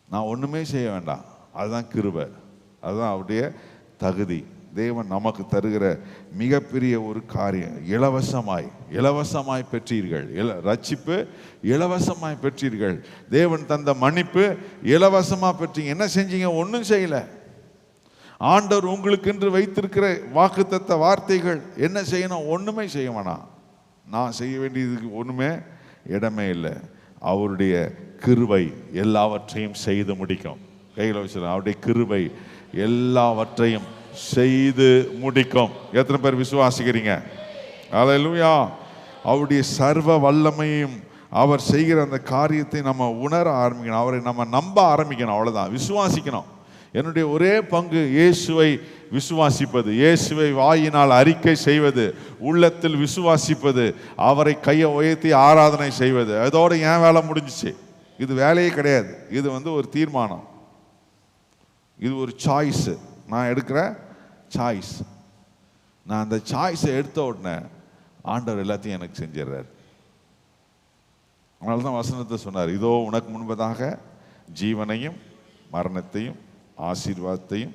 நான் ஒன்றுமே செய்ய வேண்டாம். அதுதான் கிருபை, அதுதான் அவருடைய தகுதி. தேவன் நமக்கு தருகிற மிகப்பெரிய ஒரு காரியம். இலவசமாய் பெற்றீர்கள். ரட்சிப்பு இலவசமாய் பெற்றீர்கள். தேவன் தந்த மன்னிப்பு இலவசமாக பெற்றீங்க. என்ன செஞ்சீங்க? ஒன்றும் செய்யலை. ஆண்டவர் உங்களுக்கு வைத்திருக்கிற வாக்குத்தத்த வார்த்தைகள் என்ன செய்யணும்? ஒன்றுமே செய்ய வேணாம். நான் செய்ய வேண்டியதுக்கு ஒன்றுமே இடமே இல்லை. அவருடைய கிருபை எல்லாவற்றையும் செய்து முடிக்கும். கையில் வச்சு அவருடைய கிருபை எல்லாவற்றையும் செய்து முடிக்கும். எத்தனை பேர் விசுவாசிக்கிறீங்க? அல்லேலூயா. அவருடைய சர்வ வல்லமையும் அவர் செய்கிற அந்த காரியத்தை நம்ம உணர ஆரம்பிக்கணும். அவரை நம்ம நம்ப ஆரம்பிக்கணும். அவ்வளோதான், விசுவாசிக்கணும். என்னுடைய ஒரே பங்கு இயேசுவை விசுவாசிப்பது, இயேசுவை வாயினால் அறிக்கை செய்வது, உள்ளத்தில் விசுவாசிப்பது, அவரை கையை உயர்த்தி ஆராதனை செய்வது. அதோட என் வேலை முடிஞ்சிச்சு. இது வேலையே கிடையாது. இது ஒரு தீர்மானம். இது ஒரு சாய்ஸு. நான் எடுக்கிற சாய்ஸ். நான் அந்த சாய்ஸை எடுத்த உடனே ஆண்டவர் எல்லாத்தையும் எனக்கு செஞ்சிடறார். அதனால தான் வசனத்தை சொன்னார், இதோ உனக்கு முன்பதாக ஜீவனையும் மரணத்தையும் ஆசீர்வாதத்தையும்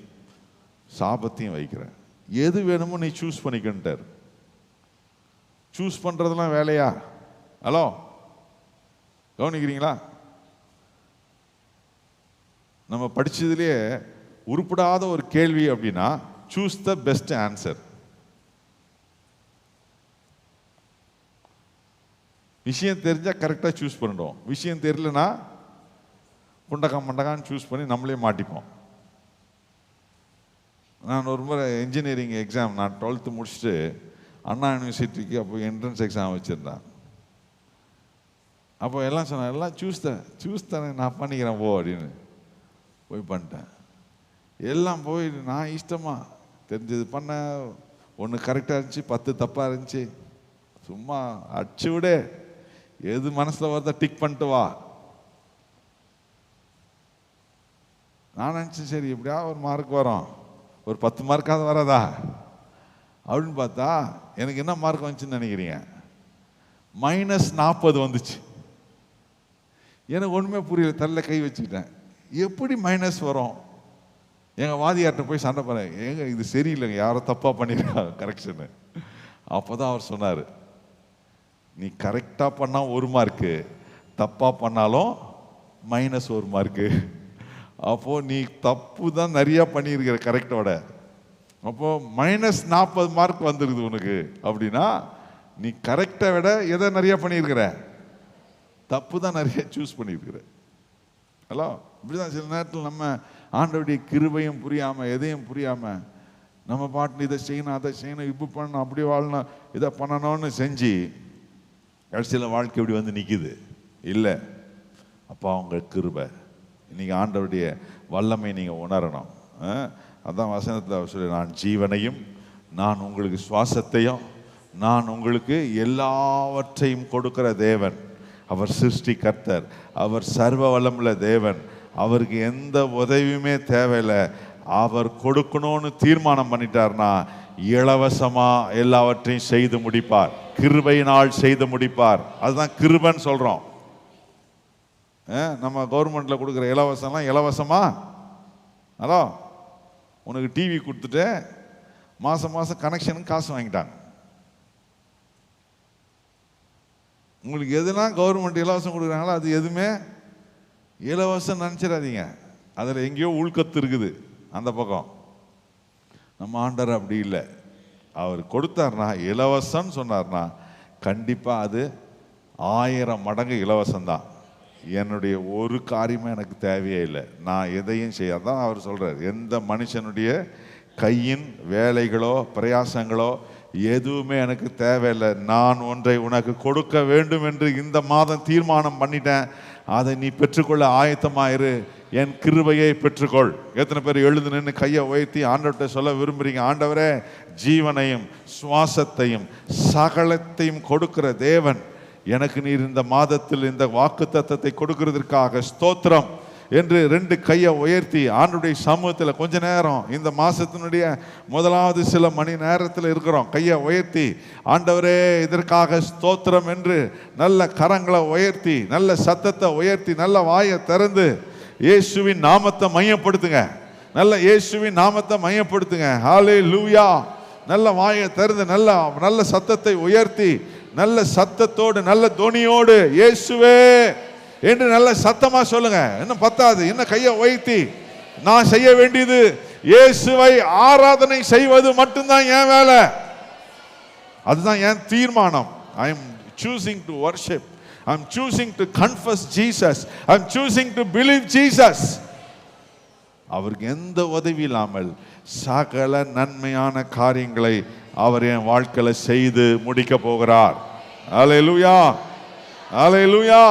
சாபத்தையும் வைக்கிறேன். எது வேணுமோ நீ சூஸ் பண்ணிக்கிட்டார். சூஸ் பண்ணுறதுலாம் வேலையா? ஹலோ, கவனிக்கிறீங்களா? நம்ம படிச்சதுலேயே உருப்படாத ஒரு கேள்வி அப்படின்னா சூஸ் த பெஸ்ட் ஆன்சர். விஷயம் தெரிஞ்சால் கரெக்டாக சூஸ் பண்ணிடுவோம். விஷயம் தெரியலனா மண்டகான்னு சூஸ் பண்ணி நம்மளே மாட்டிப்போம். நான் ஒரு முறை இன்ஜினியரிங் எக்ஸாம், நான் 12th முடிச்சுட்டு அண்ணா யூனிவர்சிட்டிக்கு அப்போ என்ட்ரன்ஸ் எக்ஸாம் வச்சுருந்தேன். அப்போ எல்லாம் சொன்னேன், எல்லாம் சூஸ் தானே நான் பண்ணிக்கிறேன் போ அப்படின்னு போய் பண்ணிட்டேன். எல்லாம் போய் நான் இஷ்டமாக தெரிஞ்சது பண்ண. ஒன்று கரெக்டாக இருந்துச்சு, 10 தப்பாக இருந்துச்சு. சும்மா அடிச்சு விட, எது மனசில் வரத டிக் பண்ணிட்டு வா. நான் நினச்சேன், சரி எப்படியா ஒரு மார்க் வரும், ஒரு 10 மார்க்காவது வராதா அப்படின்னு பார்த்தா எனக்கு என்ன மார்க் வந்துச்சுன்னு நினைக்கிறீங்க? -40 வந்துச்சு. எனக்கு ஒன்றுமே புரியல. தள்ள கை வச்சுக்கிட்டேன். எப்படி மைனஸ் வரும்? எங்கள் வாதியார்கிட்ட போய் சண்டை பண்ணேன். ஏங்க இது சரியில்லைங்க, யாரோ தப்பாக பண்ணியிருக்காங்க கரெக்ஷனு. அப்போ தான் அவர் சொன்னார், நீ கரெக்டாக பண்ணால் 1 மார்க்கு, தப்பாக பண்ணாலும் -1 மார்க்கு. அப்போது நீ தப்பு தான் நிறையா பண்ணியிருக்கிற கரெக்டோட. அப்போது -40 மார்க் வந்துருக்குது உனக்கு. அப்படின்னா நீ கரெக்டை விட எதை நிறையா பண்ணியிருக்கிற? தப்பு தான் நிறைய சூஸ் பண்ணியிருக்கிற. ஹலோ, இப்படிதான் சில நேரத்தில் நம்ம ஆண்டவருடைய கிருபையும் புரியாமல், எதையும் புரியாமல் நம்ம பாட்டு இதை செய்யணும், அதை செய்யணும், இப்படி பண்ணணும், அப்படி வாழணும், இதை பண்ணணும்னு செஞ்சு கடைசியில் வாழ்க்கை இப்படி நிற்கிது. இல்லை, அப்போ அவங்க கிருபை. இன்னைக்கு ஆண்டவருடைய வல்லமை நீங்கள் உணரணும். அதான் வசனத்தில் சொல்லி, நான் ஜீவனையும் நான் உங்களுக்கு சுவாசத்தையும் நான் உங்களுக்கு எல்லாவற்றையும் கொடுக்கிற தேவன். அவர் சிருஷ்டி கர்த்தர், அவர் சர்வ வல்லமுள்ள தேவன். அவருக்கு எந்த உதவியுமே தேவையில்லை. அவர் கொடுக்கணும்னு தீர்மானம் பண்ணிட்டார்னா இலவசமா எல்லாவற்றையும் செய்து முடிப்பார். கிருபையினால் செய்து முடிப்பார். அதுதான் கிருபைன்னு சொல்றோம். நம்ம கவர்மெண்ட்ல கொடுக்குற இலவசம்லாம் இலவசமா? ஹலோ, உனக்கு டிவி கொடுத்துட்டு மாசம் மாசம் கனெக்ஷனுக்கு காசு வாங்கிட்டாங்க. உங்களுக்கு எதுனா கவர்மெண்ட் இலவசம் கொடுக்குறாங்களோ அது எதுவுமே இலவசம் நினச்சிடாதீங்க, அதில் எங்கேயோ உள்கத்து இருக்குது அந்த பக்கம். நம்ம ஆண்டவர் அப்படி இல்லை. அவர் கொடுத்தார்னா, இலவசம்னு சொன்னார்னா கண்டிப்பாக அது 1000 மடங்கு இலவசம்தான். என்னுடைய ஒரு காரியமும் எனக்கு தேவையே இல்லை, நான் எதையும் செய்யாதான் அவர் சொல்கிறார். எந்த மனுஷனுடைய கையின் வேலைகளோ பிரயாசங்களோ எதுவுமே எனக்கு தேவையில்லை, நான் ஒன்றை உனக்கு கொடுக்க வேண்டும் என்று இந்த மாதம் தீர்மானம் பண்ணிட்டேன், அதை நீ பெற்றுக்கொள்ள ஆயத்தமாயிரு, என் கிருபையை பெற்றுக்கொள். எத்தனை பேர் எழுந்து நின்று கையை உயர்த்தி ஆண்டவர்கிட்ட சொல்ல விரும்புறீங்க, ஆண்டவரே ஜீவனையும் சுவாசத்தையும் சகலத்தையும் கொடுக்கிற தேவன், எனக்கு நீர் இந்த மாதத்தில் இந்த வாக்கு தத்தத்தை கொடுக்கிறதற்காக ஸ்தோத்திரம் என்று 2 கையை உயர்த்தி ஆண்டவருடைய சமூகத்தில் கொஞ்ச நேரம், இந்த மாசத்தினுடைய முதலாவது சில மணி நேரத்தில் இருக்கிறோம், கையை உயர்த்தி ஆண்டவரே இதற்காக ஸ்தோத்திரம் என்று நல்ல கரங்களை உயர்த்தி, நல்ல சத்தத்தை உயர்த்தி, நல்ல வாயை திறந்து இயேசுவின் நாமத்தை மையப்படுத்துங்க. நல்ல இயேசுவின் நாமத்தை மையப்படுத்துங்க. ஹல்லேலூயா. நல்ல வாயை திறந்து நல்ல சத்தத்தை உயர்த்தி, நல்ல சத்தத்தோடு நல்ல தொனியோடு இயேசுவே என்று நல்ல சத்தமா சொல்லுங்க. இன்னும் பத்தாது, இன்னும் கையை உயர்த்தி, நான் செய்ய வேண்டியது இயேசுவை ஆராதனை செய்வது மட்டும்தான் என் வேலை, அதுதான் என் தீர்மானம். I am choosing to worship, I am choosing to confess Jesus, I am choosing to believe Jesus. அவருக்கு எந்த உதவி இல்லாமல் சகல நன்மையான காரியங்களை அவர் என் வாழ்க்கையில செய்து முடிக்க போகிறார். அல்லேலூயா, அல்லேலூயா.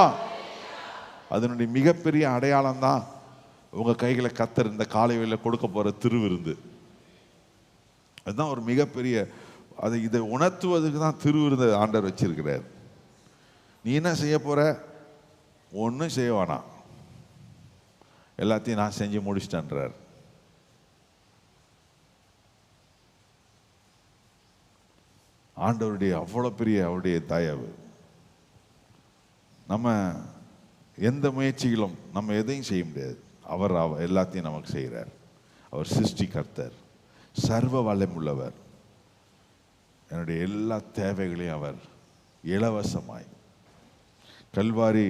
அதனுடைய மிகப்பெரிய அடையாளம் தான் உங்க கைகளை கர்த்தர் இந்த காலை வேளையில கொடுக்க போற திருவிருந்து. அதுதான் ஒரு மிகப்பெரிய, இதை உணர்த்துவதற்கு தான் திருவிருந்து ஆண்டவர் வச்சிருக்கிறார். நீ என்ன செய்ய போற? ஒன்றும் செய்ய வேணாம், எல்லாத்தையும் நான் செஞ்சு முடிச்சிட்டேன்றார். ஆண்டவருடைய அவ்வளோ பெரிய அவருடைய தயவு. நம்ம எந்த முயற்சிகளும் நம்ம எதையும் செய்ய முடியாது, அவர் எல்லாத்தையும் நமக்கு செய்கிறார். அவர் சிருஷ்டிகர்த்தர், சர்வ வல்லமுள்ளவர். என்னுடைய எல்லா தேவைகளையும் அவர் இலவசமாய் கல்வாரி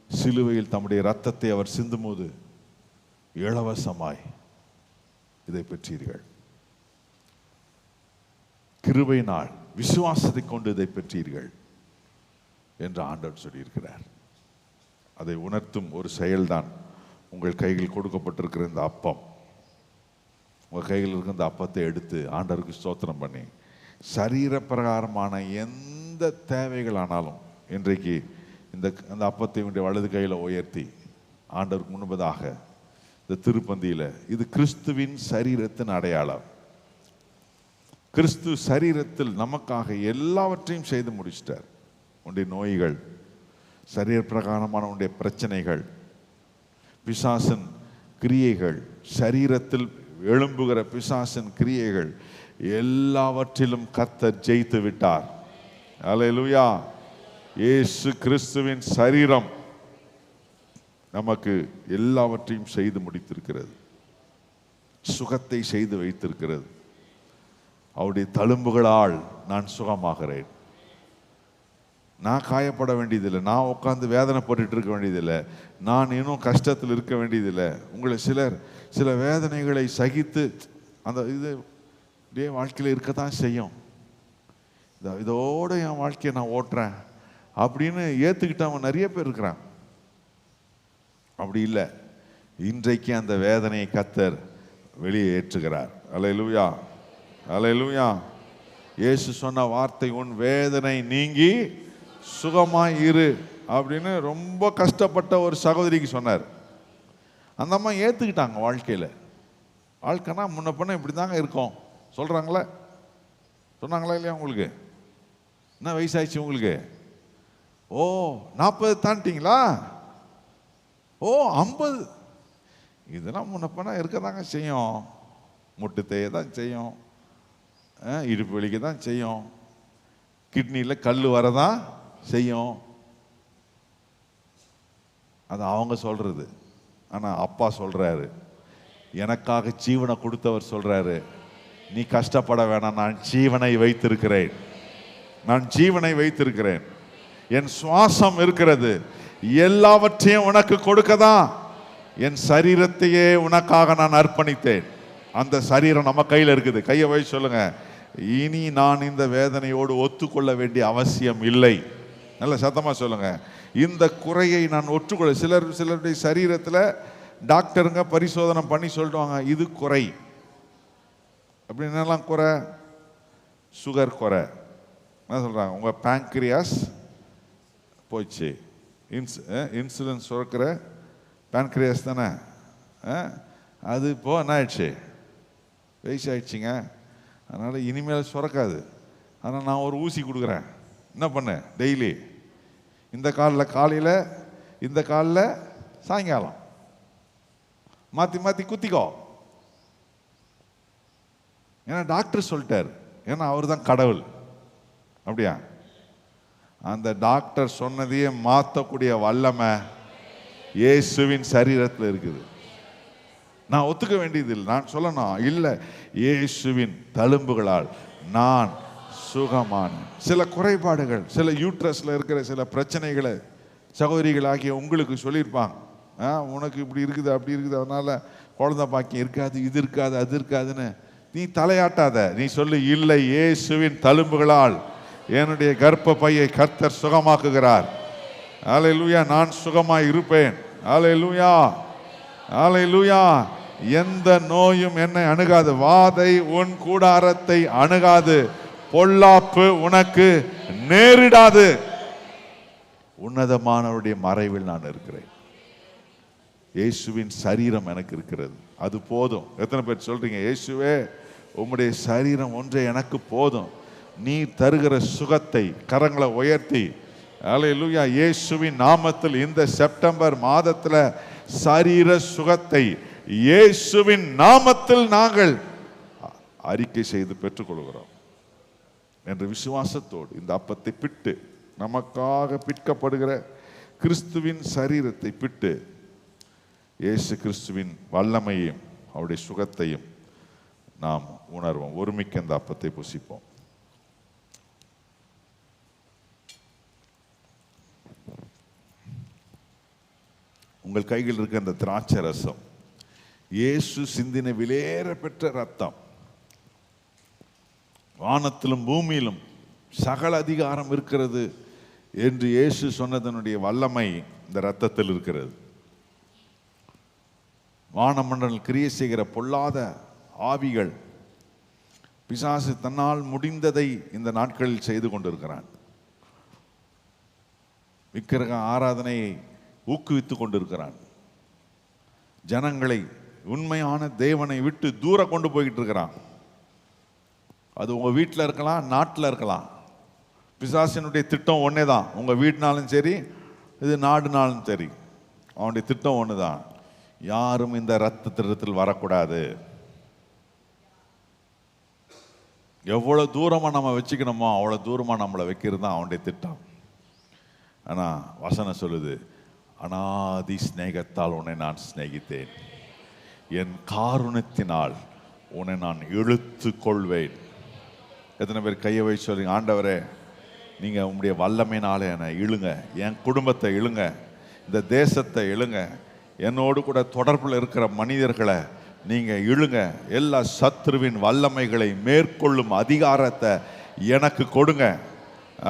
சிலுவையில் தம்முடைய இரத்தத்தை அவர் சிந்தும் போது இலவசமாய் இதை பெற்றீர்கள். கிருபையினால் விசுவாசத்தை கொண்டு இதை பெற்றீர்கள் என்று ஆண்டவர் சொல்லியிருக்கிறார். அதை உணர்த்தும் ஒரு செயல்தான் உங்கள் கையில் கொடுக்கப்பட்டிருக்கிற இந்த அப்பம். உங்கள் கையில் இருக்கிற இந்த அப்பத்தை எடுத்து ஆண்டவருக்கு ஸ்தோத்திரம் பண்ணி, சரீர பிரகாரமான எந்த தேவைகளானாலும் இன்றைக்கு இந்த அப்பத்தை உடைய வலது கையில் உயர்த்தி ஆண்டவருக்கு முன்பதாக இந்த திருப்பந்தியில், இது கிறிஸ்துவின் சரீரத்தின் அடையாளம். கிறிஸ்து சரீரத்தில் நமக்காக எல்லாவற்றையும் செய்து முடிச்சிட்டார். உன்னுடைய நோய்கள், சரீர பிரகாரமான உன்னுடைய பிரச்சனைகள், பிசாசின் கிரியைகள், சரீரத்தில் எழும்புகிற பிசாசின் கிரியைகள் எல்லாவற்றிலும் கர்த்தர் ஜெயித்து விட்டார். அல்லேலூயா. இயேசு கிறிஸ்துவின் சரீரம் நமக்கு எல்லாவற்றையும் செய்து முடித்திருக்கிறது, சுகத்தை செய்து வைத்திருக்கிறது. அவருடைய தழும்புகளால் நான் சுகமாகிறேன். நான் காயப்பட வேண்டியதில்லை, நான் உட்காந்து வேதனைப்பட்டு இருக்க வேண்டியதில்லை, நான் இன்னும் கஷ்டத்தில் இருக்க வேண்டியதில்லை. உங்களை சில வேதனைகளை சகித்து அந்த இது அப்படியே வாழ்க்கையில் இருக்கத்தான் செய்யும். இதோட என் வாழ்க்கையை நான் ஓட்டுறேன் அப்படின்னு ஏற்றுக்கிட்டவன் நிறைய பேர் இருக்கிறான். அப்படி இல்லை, இன்றைக்கு அந்த வேதனையை கர்த்தர் வெளியே ஏற்றுகிறார். அல்லேலூயா, அல்லேலூயா. இயேசு சொன்ன வார்த்தை, உன் வேதனை நீங்கி சுகமாய் இரு அப்படின்னு ரொம்ப கஷ்டப்பட்ட ஒரு சகோதரிக்கு சொன்னார். அந்த அம்மா ஏற்றுக்கிட்டாங்க. வாழ்க்கைனா முன்ன பண்ண இப்படி தாங்க இருக்கும் சொல்கிறாங்களே, சொன்னாங்களா இல்லையா? உங்களுக்கு என்ன வயசாயிடுச்சு? உங்களுக்கு 40 தாண்டிங்களா? 50. இதெல்லாம் முன்ன பண்ண இருக்க தாங்க செய்யும். முட்டு தேய தான் செய்யும், இடுப்பு வலிக்க தான் செய்யும், கிட்னியில் கல் வரதான் செய்யும். அது அவங்க சொல்றது. ஆனால் அப்பா சொல்றாரு, எனக்காக ஜீவனை கொடுத்தவர் சொல்றாரு, நீ கஷ்டப்பட வேணாம், நான் ஜீவனை வைத்திருக்கிறேன், நான் ஜீவனை வைத்திருக்கிறேன், என் சுவாசம் இருக்கிறது, எல்லாவற்றையும் உனக்கு கொடுக்கதான் என் சரீரத்தையே உனக்காக நான் அர்ப்பணித்தேன். அந்த சரீரம் நம்ம கையில் இருக்குது. கையை வச்சு சொல்லுங்க, இனி நான் இந்த வேதனையோடு ஒத்துக்கொள்ள வேண்டிய அவசியம் இல்லை. நல்ல சத்தமா சொல்லுங்க, இந்த குறையை நான் ஒற்றுக்கொள்ள. சிலருடைய சரீரத்தில் டாக்டருங்க பரிசோதனை பண்ணி சொல்லிடுவாங்க, இது குறை. அப்படி என்னெல்லாம் குறை? சுகர் குறை. என்ன சொல்றாங்க? உங்க பேங்க்ரியாஸ் போச்சு. இன்சுலின் சுரக்கிற பேங்க்ரியாஸ் தானே, அது இப்போ என்ன ஆயிடுச்சு? வயசாயிடுச்சிங்க, அதனால் இனிமேல் சுரக்காது. ஆனால் நான் ஒரு ஊசி கொடுக்குறேன். என்ன பண்ண? டெய்லி இந்த காலில் காலையில், இந்த காலில் சாயங்காலம் மாற்றி மாற்றி குத்திக்கோ. ஏன்னா டாக்டர் சொல்லிட்டார், ஏன்னா அவர் தான் கடவுள். அப்படியா? அந்த டாக்டர் சொன்னதையே மாற்றக்கூடிய வல்லமை இயேசுவின் சரீரத்தில் இருக்குது. நான் ஒத்துக்க வேண்டியது இல்லை, நான் சொல்லணும் இல்லை, இயேசுவின் தழும்புகளால் நான் சுகமான. சில குறைபாடுகள், சில யூட்ரஸில் இருக்கிற சில பிரச்சனைகளை சகோதரிகளாகிய உங்களுக்கு சொல்லியிருப்பாங்க. உனக்கு இப்படி இருக்குது, அப்படி இருக்குது, அதனால குழந்தை பாக்கியம் இருக்காது, இது இருக்காது, அது இருக்காதுன்னு நீ தலையாட்டாத. நீ சொல்லு, இல்லை, இயேசுவின் தழும்புகளால் என்னுடைய கர்ப்ப பையை கர்த்தர் சுகமாக்குகிறார். அல்லேலூயா, நான் சுகமாய் இருப்பேன். அல்லேலூயா, அல்லேலூயா. எந்த நோயும் என்னை அணுகாது, வாதை உன் கூடாரத்தை அணுகாது, பொல்லாப்பு உனக்கு நேரிடாது. உன்னதமானவருடைய மறைவில் நான் இருக்கிறேன். இயேசுவின் சரீரம் எனக்கு இருக்கிறது, அது போதும். எத்தனை பேர் சொல்றீங்க, இயேசுவே உம்முடைய சரீரம் ஒன்றே எனக்கு போதும். நீ தருகிற சுகத்தை கரங்களை உயர்த்தி அல்லேலூயா, இயேசுவின் நாமத்தில் இந்த செப்டம்பர் மாதத்தில் சரீர சுகத்தை இயேசுவின் நாமத்தில் நாங்கள் அறிக்கை செய்து பெற்றுக்கொள்கிறோம் என்ற விசுவாசத்தோடு இந்த அப்பத்தை பிட்டு, நமக்காக பிற்கப்படுகிற கிறிஸ்துவின் சரீரத்தை பிட்டு, இயேசு கிறிஸ்துவின் வல்லமையும் அவருடைய சுகத்தையும் நாம் உணர்வோம். ஒருமிக்க இந்த அப்பத்தை புசிப்போம். உங்கள் கையில் இருக்க அந்த திராட்சை ரசம் இயேசு சிந்தின விலையேற பெற்ற ரத்தம். வானத்திலும் பூமியிலும் சகல அதிகாரம் இருக்கிறது என்று இயேசு சொன்னதனுடைய வல்லமை இந்த ரத்தத்தில் இருக்கிறது. வானமண்டல் கிரியை செய்கிற பொல்லாத ஆவிகள், பிசாசு தன்னால் முடிந்ததை இந்த நாட்களில் செய்து கொண்டிருக்கிறான். விக்கிரக ஆராதனையை ஊக்குவித்துக் கொண்டிருக்கிறான். ஜனங்களை உண்மையான தேவனை விட்டு தூர கொண்டு போய்கிட்டு இருக்கிறான். அது உங்க வீட்டில் இருக்கலாம், நாட்டில் இருக்கலாம். பிசாசினுடைய திட்டம் ஒன்னே தான். உங்க வீடுனாலும் சரி, இது நாடுனாலும் சரி, அவனுடைய திட்டம் ஒன்று தான். யாரும் இந்த ரத்த திட்டத்தில் வரக்கூடாது. எவ்வளவு தூரமா நம்ம வச்சுக்கணுமோ அவ்வளவு தூரமா நம்மளை வைக்கிறது தான் அவனுடைய திட்டம். ஆனா வசனம் சொல்லுது, அனாதி சிநேகத்தால் உன்னை நான் சிநேகித்தேன், என் காருண்யத்தினால் உன்னை நான் இழுத்து கொள்வேன். எத்தனை பேர் கையை வச்சு சொல்றீங்க, ஆண்டவரே நீங்க உங்களுடைய வல்லமையினாலே என்னை இழுங்க, என் குடும்பத்தை இழுங்க, இந்த தேசத்தை இழுங்க, என்னோடு கூட தொடர்பில் இருக்கிற மனிதர்களை நீங்க இழுங்க, எல்லா சத்ருவின் வல்லமைகளை மேற்கொள்ளும் அதிகாரத்தை எனக்கு கொடுங்க.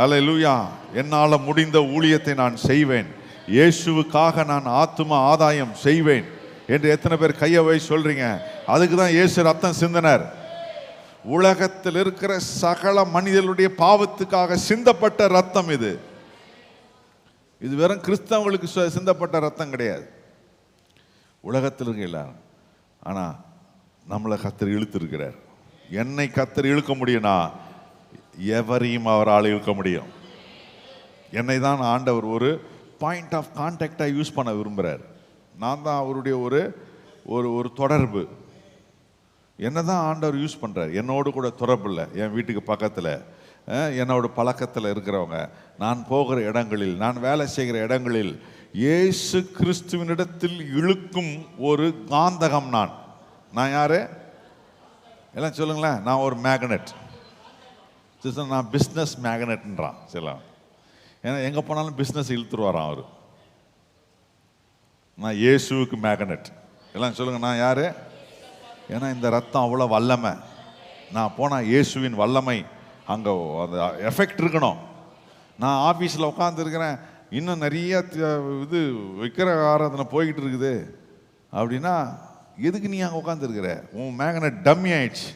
அல்லேலூயா. என்னால் முடிந்த ஊழியத்தை நான் செய்வேன், இயேசுவுக்காக நான் ஆத்தும ஆதாயம் செய்வேன் என்று எத்தனை பேர் கையை வை சொல்றீங்க? அதுக்கு தான் இயேசு ரத்தம் சிந்தினார். உலகத்தில் இருக்கிற சகல மனிதர்களுடைய பாவத்துக்காக சிந்தப்பட்ட ரத்தம் இது. இது வெறும் கிறிஸ்தவங்களுக்கு சிந்தப்பட்ட ரத்தம் கிடையாது, உலகத்தில் இருக்க எல்லாரும். ஆனா நம்மளை கர்த்தர் இழுத்திருக்கிறார். என்னை கர்த்தர் இழுக்க முடியும்னா எவரையும் அவரால் இழுக்க முடியும். என்னை தான் ஆண்டவர் ஒரு பாயிண்ட் ஆஃப் கான்டாக்டாக யூஸ் பண்ண விரும்புகிறார். நான் தான் அவருடைய ஒரு ஒரு தொடர்பு. என்ன தான் ஆண்டவர் யூஸ் பண்ணுறார். என்னோடு கூட தொடர்பு இல்லை, என் வீட்டுக்கு பக்கத்தில், என்னோட பழக்கத்தில் இருக்கிறவங்க, நான் போகிற இடங்களில், நான் வேலை செய்கிற இடங்களில் இயேசு கிறிஸ்துவினிடத்தில் இழுக்கும் ஒரு காந்தகம். நான் யாரு எல்லாம் சொல்லுங்களேன். நான் ஒரு மேக்னெட். நான் பிஸ்னஸ் மேக்னெட்ன்றான் சில. ஏன்னா எங்கே போனாலும் பிஸ்னஸ் இழுத்துருவாரான் அவர். நான் இயேசுவுக்கு மேக்னெட். எல்லாம் சொல்லுங்க, நான் யாரு? ஏன்னா இந்த ரத்தம் அவ்வளோ வல்லமை. நான் போனால் இயேசுவின் வல்லமை அங்கே அந்த எஃபெக்ட் இருக்கணும். நான் ஆஃபீஸில் உட்காந்துருக்கிறேன், இன்னும் நிறைய இது விக்கிர ஆராதனை போய்கிட்டு இருக்குது அப்படின்னா எதுக்கு நீ அங்கே உட்காந்துருக்கிற? உன் மேக்னெட் டம்மி ஆயிடுச்சு,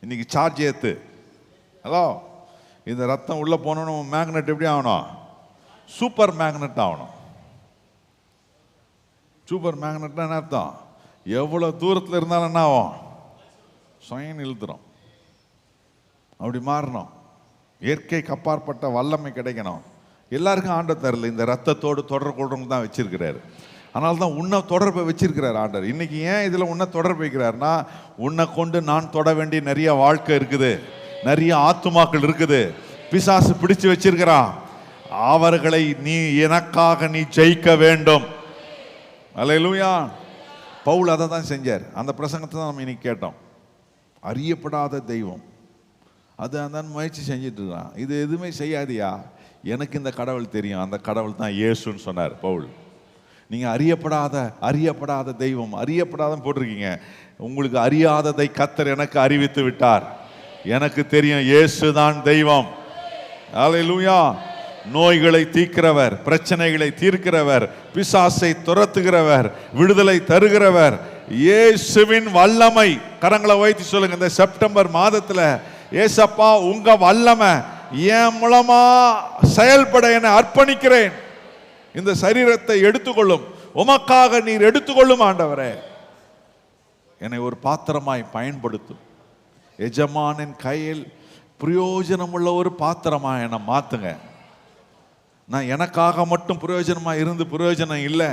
இன்னைக்கு சார்ஜ் ஏற்று. ஹலோ, இந்த ரத்தம் உள்ளே போனோன்னு உன் மேக்னெட் எப்படி ஆகணும்? சூப்பர் மேக்னெட் ஆகணும். சூப்பர் மேக்னெட்னா என்ன அர்த்தம்? எவ்வளோ தூரத்தில் இருந்தாலும் என்ன ஆகும்? சொயன் இழுத்துரும். அப்படி மாறணும். இயற்கைக்கு அப்பாற்பட்ட வல்லமை கிடைக்கணும். எல்லாருக்கும் ஆண்டவர் தரல, இந்த ரத்தத்தோடு தொடர்பு கொள்றவங்க தான் வச்சிருக்கிறாரு. அதனால தான் உன்னை தொடர்பை வச்சிருக்கிறார் ஆண்டவர். இன்னைக்கு ஏன் இதில் உன்னை தொடர்பு வைக்கிறாருன்னா, உன்னை கொண்டு நான் தொட வேண்டிய நிறைய வாழ்க்கை இருக்குது, நிறைய ஆத்துமாக்கள் இருக்குது, பிசாசு பிடிச்சு வச்சிருக்கிறான். அவர்களை நீ எனக்காக நீ ஜெயிக்க வேண்டும். அல்லேலூயா. பவுல் அதை தான் செஞ்சார். அந்த பிரசங்கத்தை தான் நம்ம இன்னைக்கு கேட்டோம். அறியப்படாத தெய்வம், அது அந்த முயற்சி செஞ்சிட்டு இருக்கான். இது எதுவுமே செய்யாதியா, எனக்கு இந்த கடவுள் தெரியும், அந்த கடவுள் தான் இயேசுன்னு சொன்னார் பவுல். நீங்கள் அறியப்படாத தெய்வம், அறியப்படாத போட்டிருக்கீங்க. உங்களுக்கு அறியாததை கர்த்தர் எனக்கு அறிவித்து விட்டார். எனக்கு தெரியும் இயேசு தான் தெய்வம். அல்லேலூயா. நோய்களை தீர்க்கிறவர், பிரச்சனைகளை தீர்க்கிறவர், பிசாசை துரத்துகிறவர், விடுதலை தருகிறவர், இயேசுவின் வல்லமை. கரங்களை வைத்து சொல்லுங்க, இந்த செப்டம்பர் மாதத்துல ஏசப்பா உங்க வல்லமை என் மூலமா செயல்பட என அர்ப்பணிக்கிறேன். இந்த சரீரத்தை எடுத்துக்கொள்ளும், உமக்காக நீர் எடுத்துக்கொள்ளும் ஆண்டவரே. என்னை ஒரு பாத்திரமாய் பயன்படுத்தும். எஜமானின் கையில் பிரயோஜனம் உள்ள ஒரு பாத்திரமாய் என்னை மாத்துங்க. நான் எனக்காக மட்டும் பிரயோஜனமாய் இருந்து பிரயோஜனம் இல்லை,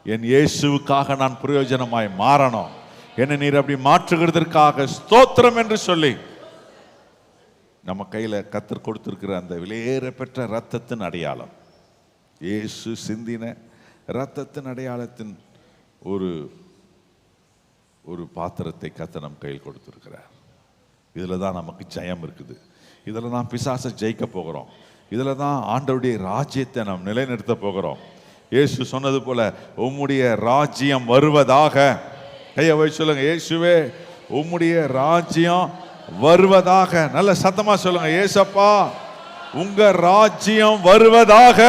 என் இயேசுவுக்காக நான் பிரயோஜனமாய் மாறணும். என்னை நீர் அப்படி மாற்றுகிறதற்காக ஸ்தோத்திரம் என்று சொல்லி நம்ம கையில் கர்த்தர் கொடுத்திருக்கிற அந்த விலையேற பெற்ற இரத்தத்தின் அடையாளம், இயேசு சிந்தின இரத்தத்தின் அடையாளத்தின் ஒரு பாத்திரத்தை கர்த்தர் நம் கையில் கொடுத்திருக்கிறார். இதில் தான் நமக்கு ஜெயம் இருக்குது. இதில் தான் பிசாசை ஜெயிக்க போகிறோம். இதில் தான் ஆண்டவருடைய ராஜ்யத்தை நாம் நிலைநிறுத்த போகிறோம். இயேசு சொன்னது போல உம்முடைய ராஜ்யம் வருவதாக. கையை வச்சு சொல்லுங்க, இயேசுவே உம்முடைய ராஜ்யம் வருவதாக. நல்ல சத்தமா சொல்லுங்க, ஏசப்பா உங்க ராஜ்யம் வருவதாக.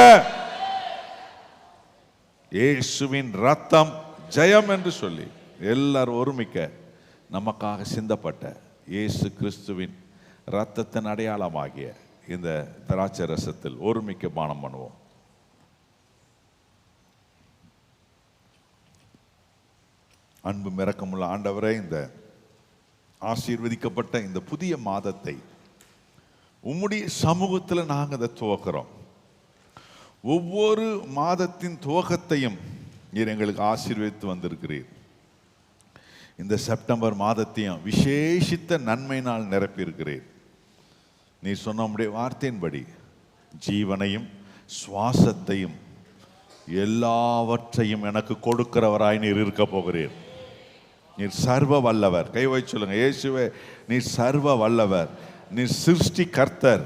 இயேசுவின் ரத்தம் ஜெயம் என்று சொல்லி எல்லாரும் ஒருமிக்க நமக்காக சிந்தப்பட்ட இயேசு கிறிஸ்துவின் ரத்தத்தின் அடையாளமாகிய இந்த திராட்சை ரசத்தில் ஒருமிக்க பானம் பண்ணுவோம். அன்பு இரக்கமுள்ள ஆண்டவரே, இந்த ஆசீர்வதிக்கப்பட்ட இந்த புதிய மாதத்தை உம்முடைய சமூகத்தில் நாங்கள் அதை துவக்கிறோம். ஒவ்வொரு மாதத்தின் துவக்கத்தையும் நீர் எங்களுக்கு ஆசீர்வதித்து வந்திருக்கிறீர். இந்த செப்டம்பர் மாதத்தையும் விசேஷித்த நன்மையினால் நிரப்பியிருக்கிறீர். நீ சொன்ன உம்முடைய வார்த்தையின்படி ஜீவனையும் சுவாசத்தையும் எல்லாவற்றையும் எனக்கு கொடுக்கிறவராய் நீர் இருக்க போகிறீர். நீர் சர்வ வல்லவர். கை வைத்து சொல்லுங்க, இயேசுவே நீர் சர்வ வல்லவர், நீர் சிருஷ்டி கர்த்தர்.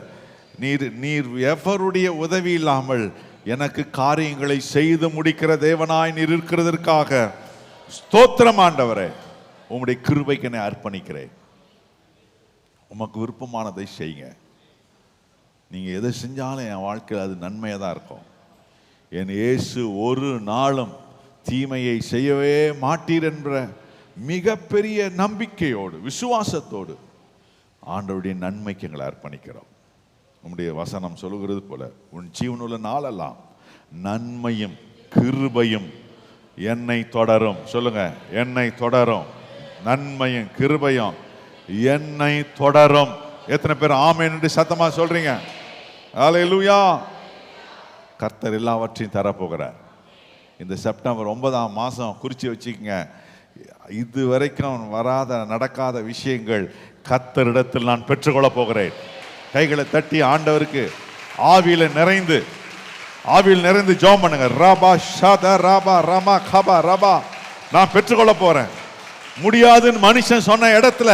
நீர் எவருடைய உதவி இல்லாமல் எனக்கு காரியங்களை செய்து முடிக்கிற தேவனாய் நீர் இருக்கிறதற்காக ஸ்தோத்திரம் ஆண்டவரே. உம்முடைய கிருபைக்கு என்னை அர்ப்பணிக்கிறேன். உமக்கு விருப்பமானதை செய்யுங்க. நீங்கள் எதை செஞ்சாலும் என் வாழ்க்கையில் அது நன்மையாக தான் இருக்கும். என் இயேசு ஒரு நாளும் தீமையை செய்யவே மாட்டீர் என்ற மிகப்பெரிய நம்பிக்கையோடு விசுவாசத்தோடு ஆண்டவருடைய நன்மைக்கு எங்களை அர்ப்பணிக்கிறோம். உம்முடைய வசனம் சொல்லுகிறது போல உன் ஜீவனுள்ள நாளெல்லாம் நன்மையும் கிருபையும் என்னை தொடரும். சொல்லுங்க, என்னை தொடரும். நன்மையும் கிருபையும் என்னை தொடரும். எத்தனை பேர் ஆமென் என்று சத்தமா சொல்றீங்க? அல்லேலூயா. கர்த்தர் எல்லாவற்றையும் தரப்போகிறார். இந்த செப்டம்பர் 9ஆம் மாதம் குறித்து வச்சுக்கோங்க. இதுவரைக்கும் வராத நடக்காத விஷயங்கள் கர்த்தரிடத்தில் நான் பெற்றுக்கொள்ள போகிறேன். கைகளை தட்டி ஆண்டவருக்கு ஆவியில நிறைந்து ஜெபம் பண்ணுங்க. ரபா ஷத ரபா ரமா கபா ரபா. நான் பெற்றுக்கொள்ள போறேன். முடியாதுன்னு மனுஷன் சொன்ன இடத்துல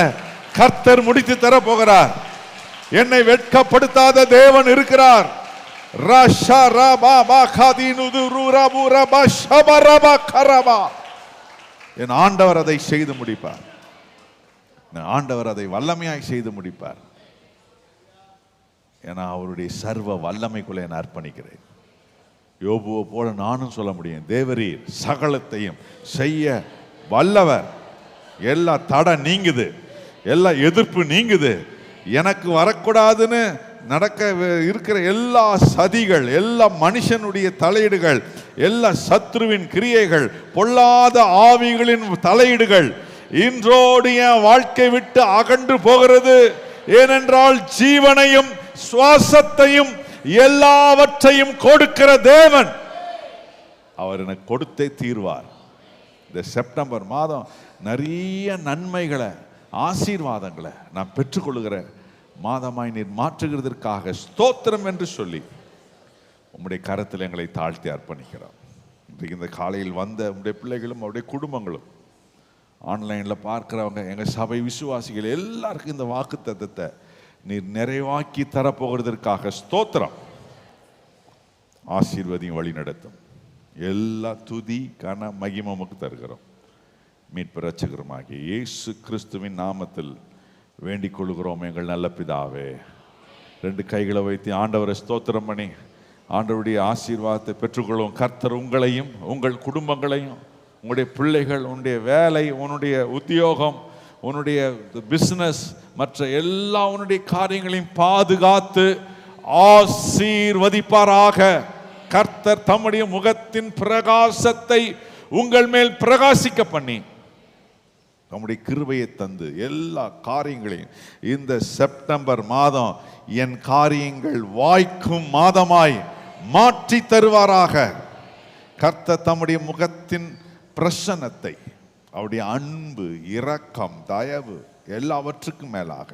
கர்த்தர் முடித்து தர போகிறார். என்னை வெட்கப்படுத்தாத தேவன் இருக்கிறார். என் ஆண்டவர் அதை செய்து முடிப்பார். ஆண்டவர் அதை வல்லமையாய் செய்து முடிப்பார். ஏன்னா அவருடைய சர்வ வல்லமைக்குள்ளே நான் அர்ப்பணிக்கிறேன். யோபுவை போல நானும் சொல்ல முடியும், தேவரீர் சகலத்தையும் செய்ய வல்லவர். எல்லா தடை நீங்குது, எல்லா எதிர்ப்பு நீங்குது. எனக்கு வரக்கூடாதுன்னு நடக்க இருக்கிற எல்லா சதிகள், எல்லா மனுஷனுடைய தலையீடுகள், எல்லா சத்ருவின் கிரியைகள், பொல்லாத ஆவிகளின் தலையீடுகள் இன்றோடு என் வாழ்க்கை விட்டு அகன்று போகிறது. ஏனென்றால் ஜீவனையும் சுவாசத்தையும் எல்லாவற்றையும் கொடுக்கிற தேவன் அவர் எனக்கு கொடுத்தே தீர்வார். இந்த செப்டம்பர் மாதம் நிறைய நன்மைகளை, ஆசீர்வாதங்களை நான் பெற்றுக்கொள்கிற மாதமாய் நீர் மாற்றுகிறதற்காக ஸ்தோத்திரம் என்று சொல்லி உம்முடைய கரத்தில் எங்களை தாழ்த்தி அர்ப்பணிக்கிறோம். இன்றைக்கு இந்த காலையில் வந்த உம்முடைய பிள்ளைகளும் அவருடைய குடும்பங்களும், ஆன்லைனில் பார்க்குறவங்க, எங்கள் சபை விசுவாசிகள் எல்லாருக்கும் இந்த வாக்கு தத்தத்தை நீர் நிறைவாக்கி தரப்போகிறதற்காக ஸ்தோத்திரம். ஆசீர்வதியும் வழி நடத்தும். எல்லா துதி கன மகிமமுக்கு தருகிறோம். மீட்பு இரட்சகருமாகிய இயேசு கிறிஸ்துவின் நாமத்தில் வேண்டிக் கொள்கிறோம் எங்கள் நல்ல பிதாவே. 2 கைகளை வைத்து ஆண்டவரை ஸ்தோத்திரம் பண்ணி ஆண்டவருடைய ஆசீர்வாதத்தை பெற்றுக்கொள்வோம். கர்த்தர் உங்களையும் உங்கள் குடும்பங்களையும், உங்களுடைய பிள்ளைகள், உன்னுடைய வேலை, உன்னுடைய உத்தியோகம், உன்னுடைய பிசினஸ், மற்ற எல்லா உன்னுடைய காரியங்களையும் பாதுகாத்து ஆசீர்வதிப்பாராக. கர்த்தர் தம்முடைய முகத்தின் பிரகாசத்தை உங்கள் மேல் பிரகாசிக்க பண்ணி நம்முடைய கிருபையை தந்து எல்லா காரியங்களையும் இந்த செப்டம்பர் மாதம் என் காரியங்கள் வாய்க்கும் மாதமாய் மாற்றி தருவாராக. கர்த்தர் தம்முடைய முகத்தின் பிரசன்னத்தை, அவருடைய அன்பு, இரக்கம், தயவு எல்லாவற்றுக்கும் மேலாக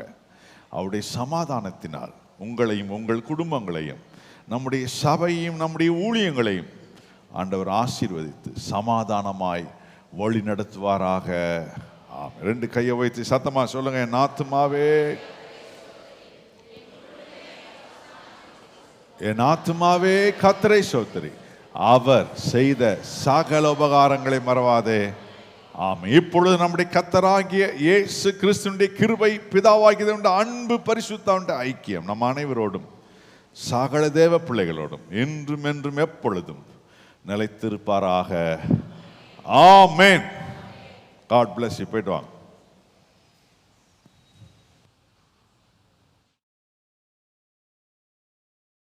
அவருடைய சமாதானத்தினால் உங்களையும் உங்கள் குடும்பங்களையும் நம்முடைய சபையையும் நம்முடைய ஊழியங்களையும் ஆண்டவர் ஆசீர்வதித்து சமாதானமாய் வழி நடத்துவாராக. 2 கையை வைத்து சத்தமா சொல்லுங்க, என் ஆத்துமாவே, என் ஆத்துமாவே கர்த்தரை ஸ்தோத்திரி, அவர் செய்த சகல உபகாரங்களை மறவாதே. ஆம். இப்பொழுது நம்முடைய கர்த்தராகிய இயேசு கிறிஸ்துவினுடைய கிருபை, பிதாவாகிய அன்பு, பரிசுத்த ஐக்கியம் நம் அனைவரோடும் சகல தேவ பிள்ளைகளோடும் என்றும் என்றும் எப்பொழுதும் நிலைத்திருப்பாராக. ஆமென். God bless you. போயிட்டு வாங்க.